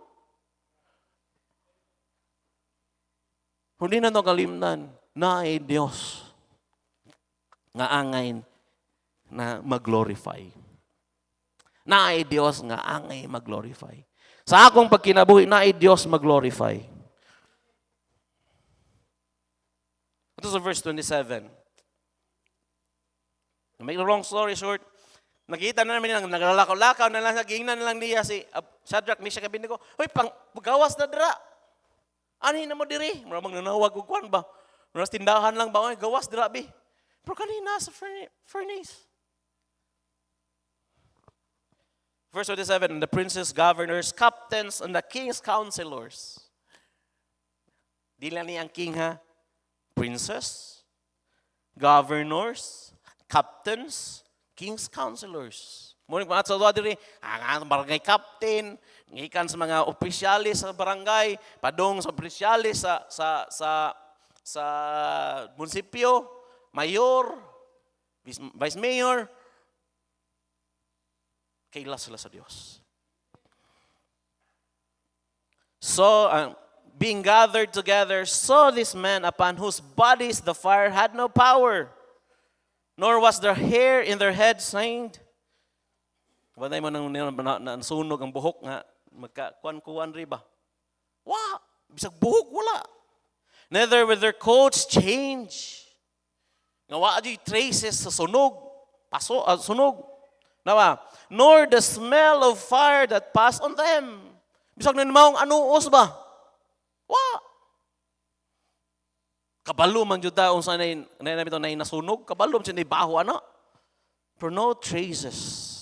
Hindi na ito kalimnan na ay Diyos nga angay na mag-glorify. Na ay Diyos nga angay mag-glorify. Sa akong pagkinabuhi, na ay Diyos mag-glorify. Ito sa verse 27. Make the long story short, nakita na namin naglalakaw-lakaw na lang, nagingnan na lang niya si Shadrach, Meshach, Abednego. Hoy, gawas na dira. Anin na mo diri? Maramang nanawag o kwan ba? Maras tindahan lang ba? Gawas dira, bi. Pero kanina sa furnace. Verse 27, the princes, governors, captains, and the king's counselors. Di lang niya ang king ha? Princess, governors, captains, king's counselors. Muna mga sa diri, ang barangay captain, ikan sa mga opisyalis sa barangay, padong sa opisyalis sa munisipyo, mayor, vice mayor, kaila sila sa Diyos. So, being gathered together, saw this man upon whose bodies the fire had no power, nor was their hair in their heads stained. Wala mo nang sunog ang buhok nga, magkakuan-kuan rin ba? Bisag buhok, wala. Neither were their coats changed. Nga wala di traces sa sunog, sunog. Nawa, nor the smell of fire that passed on them. Bisag na namang anuos ba? Kabalo man jud taon sa nay nasunog, kabalo man siya baho ana. For no traces.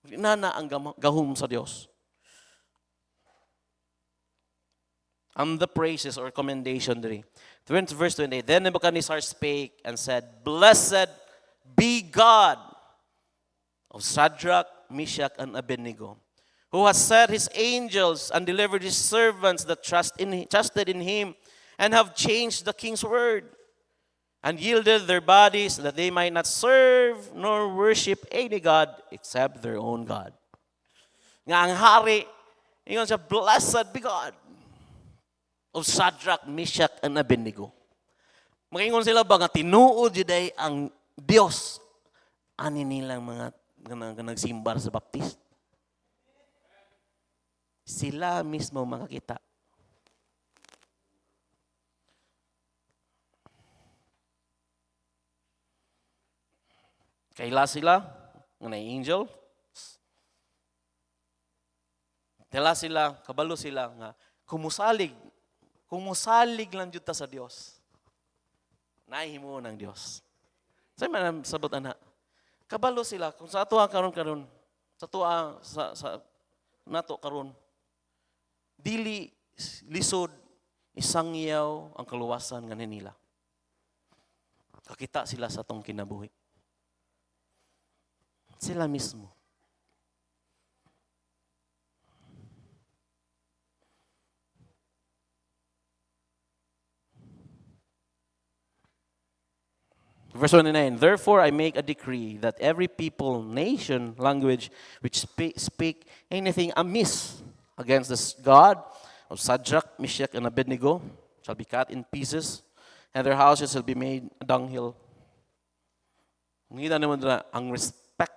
Inana ang gahom sa Dios. The praises or commendation diri. Verse 28. Then Nebuchadnezzar spake and said, Blessed be God of Shadrach, Meshach, and Abednego, who has set his angels and delivered his servants that trusted in him, and have changed the king's word, and yielded their bodies that they might not serve nor worship any god except their own God. Nga ang hari, ingon siya, Blessed be God of Shadrach, Meshach, and Abednego. Mag-ingon sila ba nga tinuod juday ang Dios ani nilang mga nagsimbar sa baptist. Sila mismo makakita. Kaila sila, ng angel. Tela sila, kabalo sila nga, kumusalig lang juta sa Dios. Nahimo ng Dios. Sa man sabot ana. Kabalo sila kung sa atuwa karon sa tuwa sa nato karon. Dili lisod isangyaw ang kaluwasan nga nila. Kakita sila sa tong kinabuhi. Sila mismo. Verse 29, Therefore I make a decree that every people, nation, language, which speak anything amiss against this God of Shadrach, Meshach, and Abednego shall be cut in pieces, and their houses shall be made a dunghill. Ngita naman na ang respect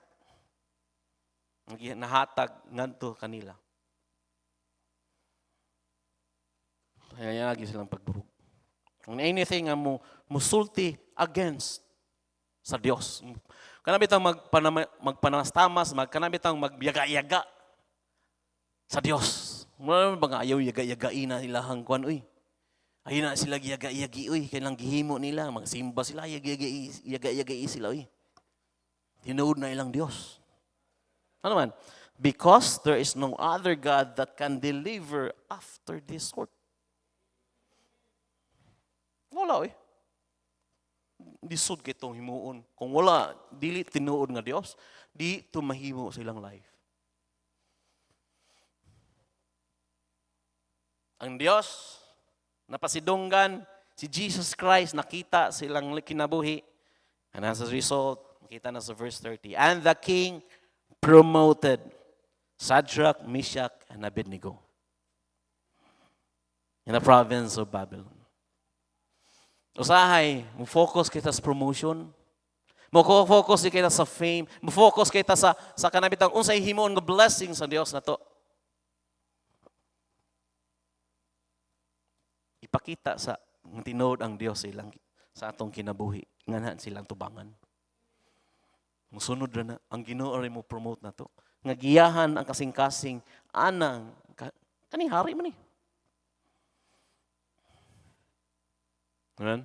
ang nahatag ngadto kanila. Kaya lagi silang pagburog. Kung anything nga musulti against sa Dios. Kanabitang magpanastamas, kanabitang magyaga-yaga sa Dios. Muna ba nga ayaw yaga-yagain na ilahang kuan uy. Ayun na sila yaga-yagi uy, kailang gihimo nila, magsimba sila yaga-yagai sila uy. Tinuod na ilang Dios. Ano man? Because there is no other God that can deliver after this sort. Wala eh. Disod kitong himuon. Kung wala, dili tinuod nga Dios, di tumahimo silang life. Ang Dios, napasidunggan, si Jesus Christ, nakita silang kinabuhi. And as a result, makita na sa verse 30. And the king promoted Shadrach, Meshach, and Abednego in the province of Babylon. Usahay, mo-focus kita sa promotion, mo-focus kita sa fame, mo-focus kita sa kanabitang unsay himon nga blessing sa Dios nato. Ipakita sa tinuod ang Dios silang sa atong kinabuhi, nganahan silang tubangan. Musunod na ang Ginoo rin mo promote na to. Nga giyahan ang kasing-kasing anang kaning hari man eh. Amen?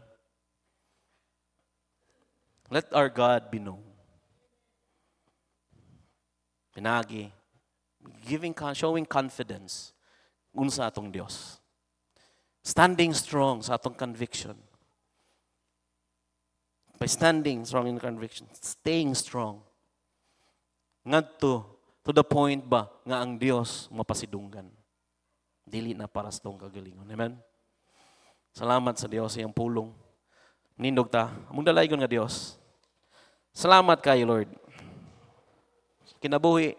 Let our God be known. Pinagi, showing confidence unsa atong Dios. Standing strong sa atong conviction. By standing strong in conviction, staying strong. Ngadto to the point ba nga ang Dios mapasidunggan. Dili na para sa tong kagalingon. Amen. Salamat sa Dios sa iyang pulong. Nindog ta, among dalaygon nga Dios. Salamat kayo, Lord. Kinabuhi,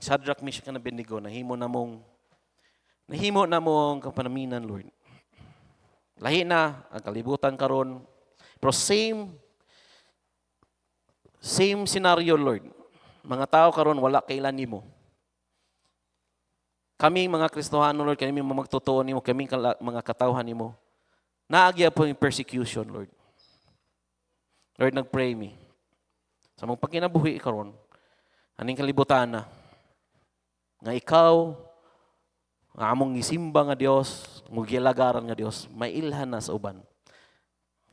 Shadrach, Meshach, and Abednego, nahimo na mong kapanaminan, Lord. Lahi na ang kalibutan karon, pero same scenario, Lord. Mga tao karon wala kailan nimo. Kaming mga Kristohano, Lord, kami mga magtotoo nimo, kaming mga katawhan nimo. Naagya po yung persecution, Lord. Lord, nagpray me. Sa mong pagkinabuhi karon, aning kalibutan na, nga ikaw, nga among gisimba nga Dios, ngugilagaran nga Dios, mailhan na sa uban.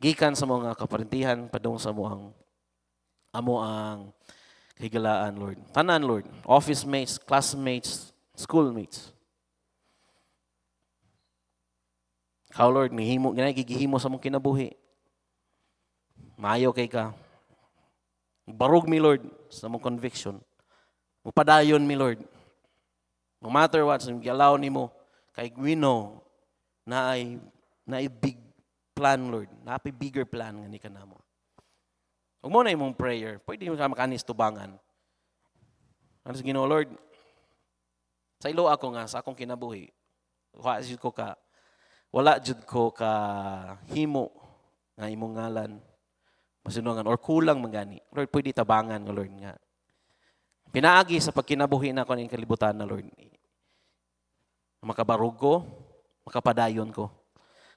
Gikan sa mga kaparintihan, padung sa amo ang higalaan, Lord. Tanan, Lord. Office mates, classmates, schoolmates. Ikaw, Lord, gigihimo sa mong kinabuhi. Maayo kay ka. Barog mi, Lord, sa mong conviction. Mupadayon mi, Lord. No matter what, allow ni mo, kay we know na ay big plan, Lord. Na ay bigger plan nga ni ka na mo. Huwag mo na imong prayer. Pwede mo ka makanis tubangan. Ano sa Ginoo, Lord? Sa ilo ako nga, sa akong kinabuhi, wala jud ko ka himo nga imong ngalan masinungan or kulang mangani. Lord, pwede tabangan nga, Lord, nga. Pinaagi sa pagkinabuhi na ko ng kalibutan na, Lord. Makabarog ko, makapadayon ko.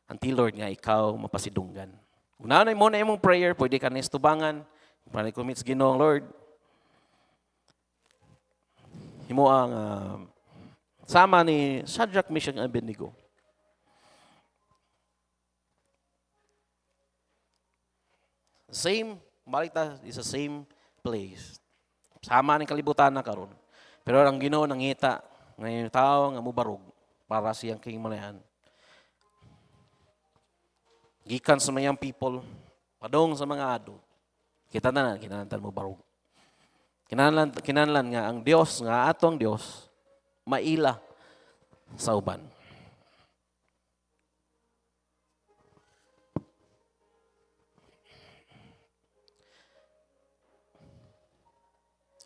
Until, Lord, nga ikaw mapasidunggan. Unahan mo na imong prayer, pwede ka nistubangan. Para commits Ginoong, Lord. Himo ang sama ni Shadrach, Meshach, and Abednego. Same, balita is the same place. Sama ni kalibutan na karon. Pero ang Ginoo nangita ngayon tao nga mubarog para siyang king manayan. Gikan sa mayang people, padong sa mga ado. Kita na kinahanglan mo barog. Kinahanglan nga ang Dios nga atong Dios maila sa uban.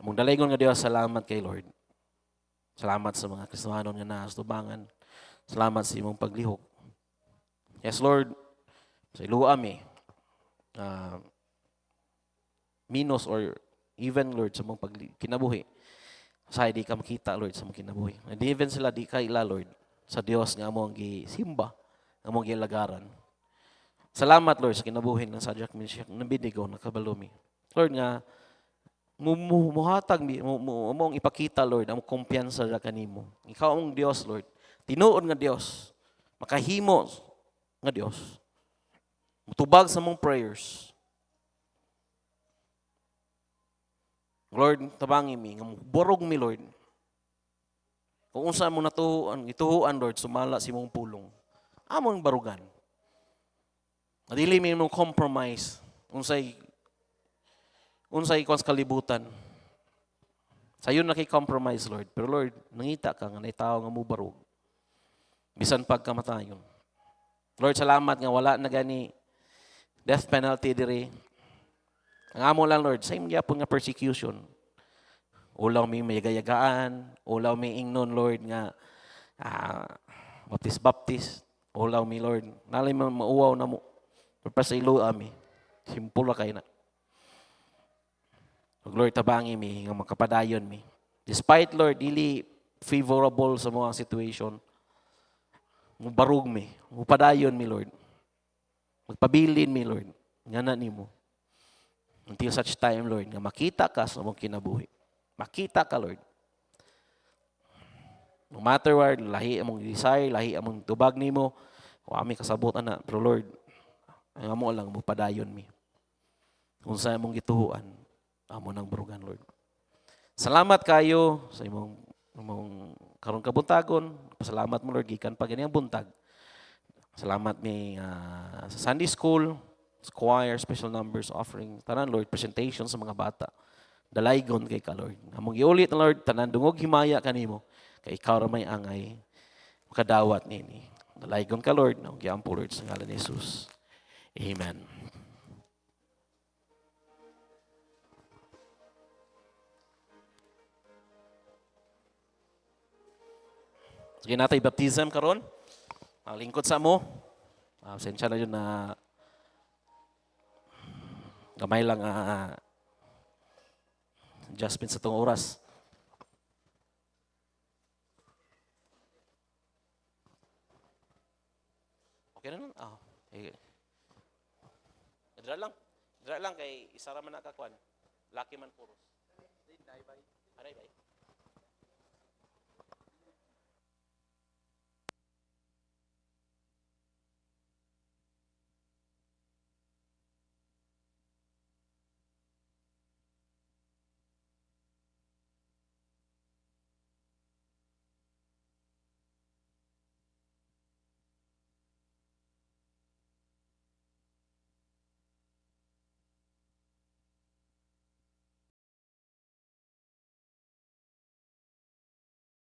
Among dalaygon nga Dios, salamat kay Lord. Salamat sa mga Kristohanon nga naastubangan. Salamat sa imong paglihok. Yes, Lord, sa iluam minus or even, Lord, sa mong kinabuhi. Sa di ka makita, Lord, sa mong kinabuhi. And even sila di ka ila, Lord, sa Dios nga among gisimba, among gilagaran. Salamat, Lord, sa kinabuhi ng Shadrach, Meshach, and Abednego na kabalumi. Lord, nga muhatag among ipakita, Lord, ang kumpiyansa ra kanimo. Ikaw ang Dios, Lord. Tinuod nga Dios. Makahimo nga Dios. Mutubag sa mong prayers. Lord, tabangi mi, nga borog mi, Lord. Kung unsa mo ituhuan, Lord, sumala si mong pulong. Among barugan. Dili mi mong compromise. Unsay kwas kalibutan. Sayon na kay compromise, Lord. Pero Lord, nangita ka nga naitaw nga mubarog. Bisan pagkamatayon. Lord, salamat nga wala na gani death penalty diri. Ang amo lang, Lord, sa imong gyapon nga persecution. Ulaw mi mayagayagaan, ulaw mi ingnon, Lord, nga baptis. Ulaw mi, Lord. Nalay mauwaw na mo. Pero pa sa ilo ami. Simple kay na. Lord, tabangi mi, nga makapadayon mi. Despite, Lord, dili favorable sa mga situation, mubarog mi, mupadayon mi, Lord. Magpabilin mi, Lord. Nga na nimo. Until such time, Lord, nga makita ka sa mong kinabuhi. Makita ka, Lord. No matter what, lahi among desire, lahi among tubag nimo, o aming kasabutan na. Pero Lord, ang amo lang, mupadayon mi. Kung sa among gituhuan, amo nang barugan, Lord. Salamat kayo sa imong karong kabuntagon. Pasalamat mo, Lord, gikan pa ganiyang buntag. Salamat mi sa Sunday school, choir, special numbers, offering, tanan Lord, presentation sa mga bata. Dalaygon kay ka Lord. Among giulit na Lord, tanan dungog himaya kanimo. Kay ikaw ra may angay makadawat nini. Dalaygon ka Lord, nang giampo Lord sa ngalan ni Jesus. Amen. Sige natay baptism karon. Ang lingkod sa mo. Sensya na yun na gamay lang adjustment sa tong oras. Okay na nun? Okay. Dra lang. Dra lang kay isa ra man nakakuan. Lucky man puros. Aray bay.